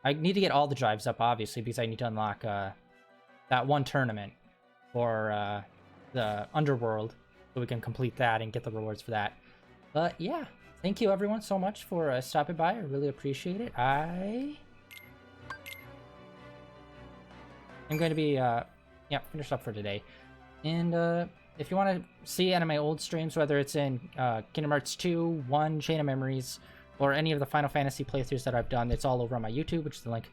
I need to get all the drives up, obviously, because I need to unlock that one tournament for the Underworld, so we can complete that and get the rewards for that. But yeah, thank you everyone so much for stopping by. I really appreciate it. I'm going to be, yeah, finished up for today. And, if you want to see any of my old streams, whether it's in, Kingdom Hearts 2, 1, Chain of Memories, or any of the Final Fantasy playthroughs that I've done, it's all over on my YouTube, which is the link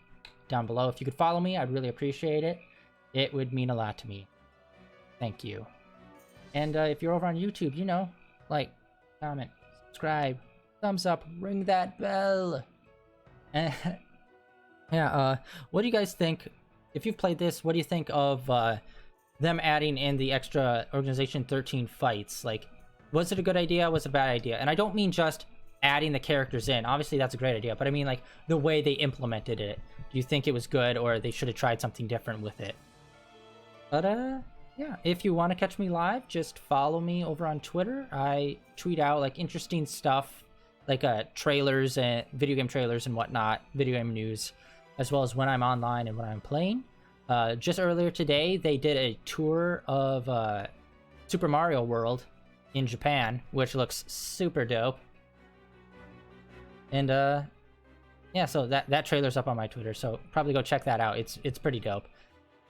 down below. If you could follow me, I'd really appreciate it. It would mean a lot to me. Thank you. And, if you're over on YouTube, you know, like, comment, subscribe, thumbs up, ring that bell. Yeah, what do you guys think? If you've played this, what do you think of them adding in the extra Organization 13 fights? Like, was it a good idea? Was it a bad idea? And I don't mean just adding the characters in. Obviously, that's a great idea. But I mean, like, the way they implemented it. Do you think it was good, or they should have tried something different with it? But, yeah, if you want to catch me live, just follow me over on Twitter. I tweet out, like, interesting stuff, like, trailers and video game trailers and whatnot, video game news, as well as when I'm online and when I'm playing. Just earlier today, they did a tour of Super Mario World in Japan, which looks super dope. And yeah, so that trailer's up on my Twitter, so probably go check that out. It's pretty dope.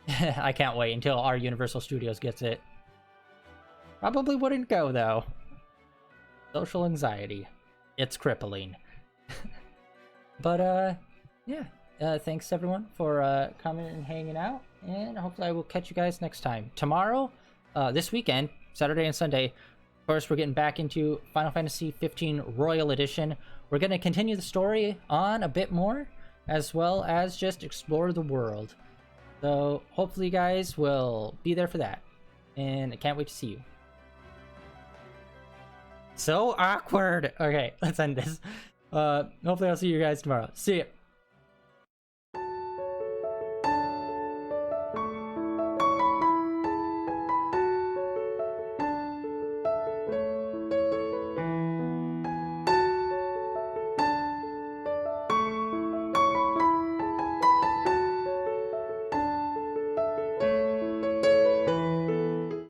I can't wait until our Universal Studios gets it. Probably wouldn't go though. Social anxiety. It's crippling. But yeah. Thanks everyone for coming and hanging out, and hopefully I will catch you guys next time. Tomorrow, this weekend, Saturday and Sunday, of course, we're getting back into Final Fantasy 15 Royal Edition. We're going to continue the story on a bit more, as well as just explore the world. So hopefully you guys will be there for that, and I can't wait to see you. So awkward. Okay, let's end this. Hopefully I'll see you guys tomorrow. See ya.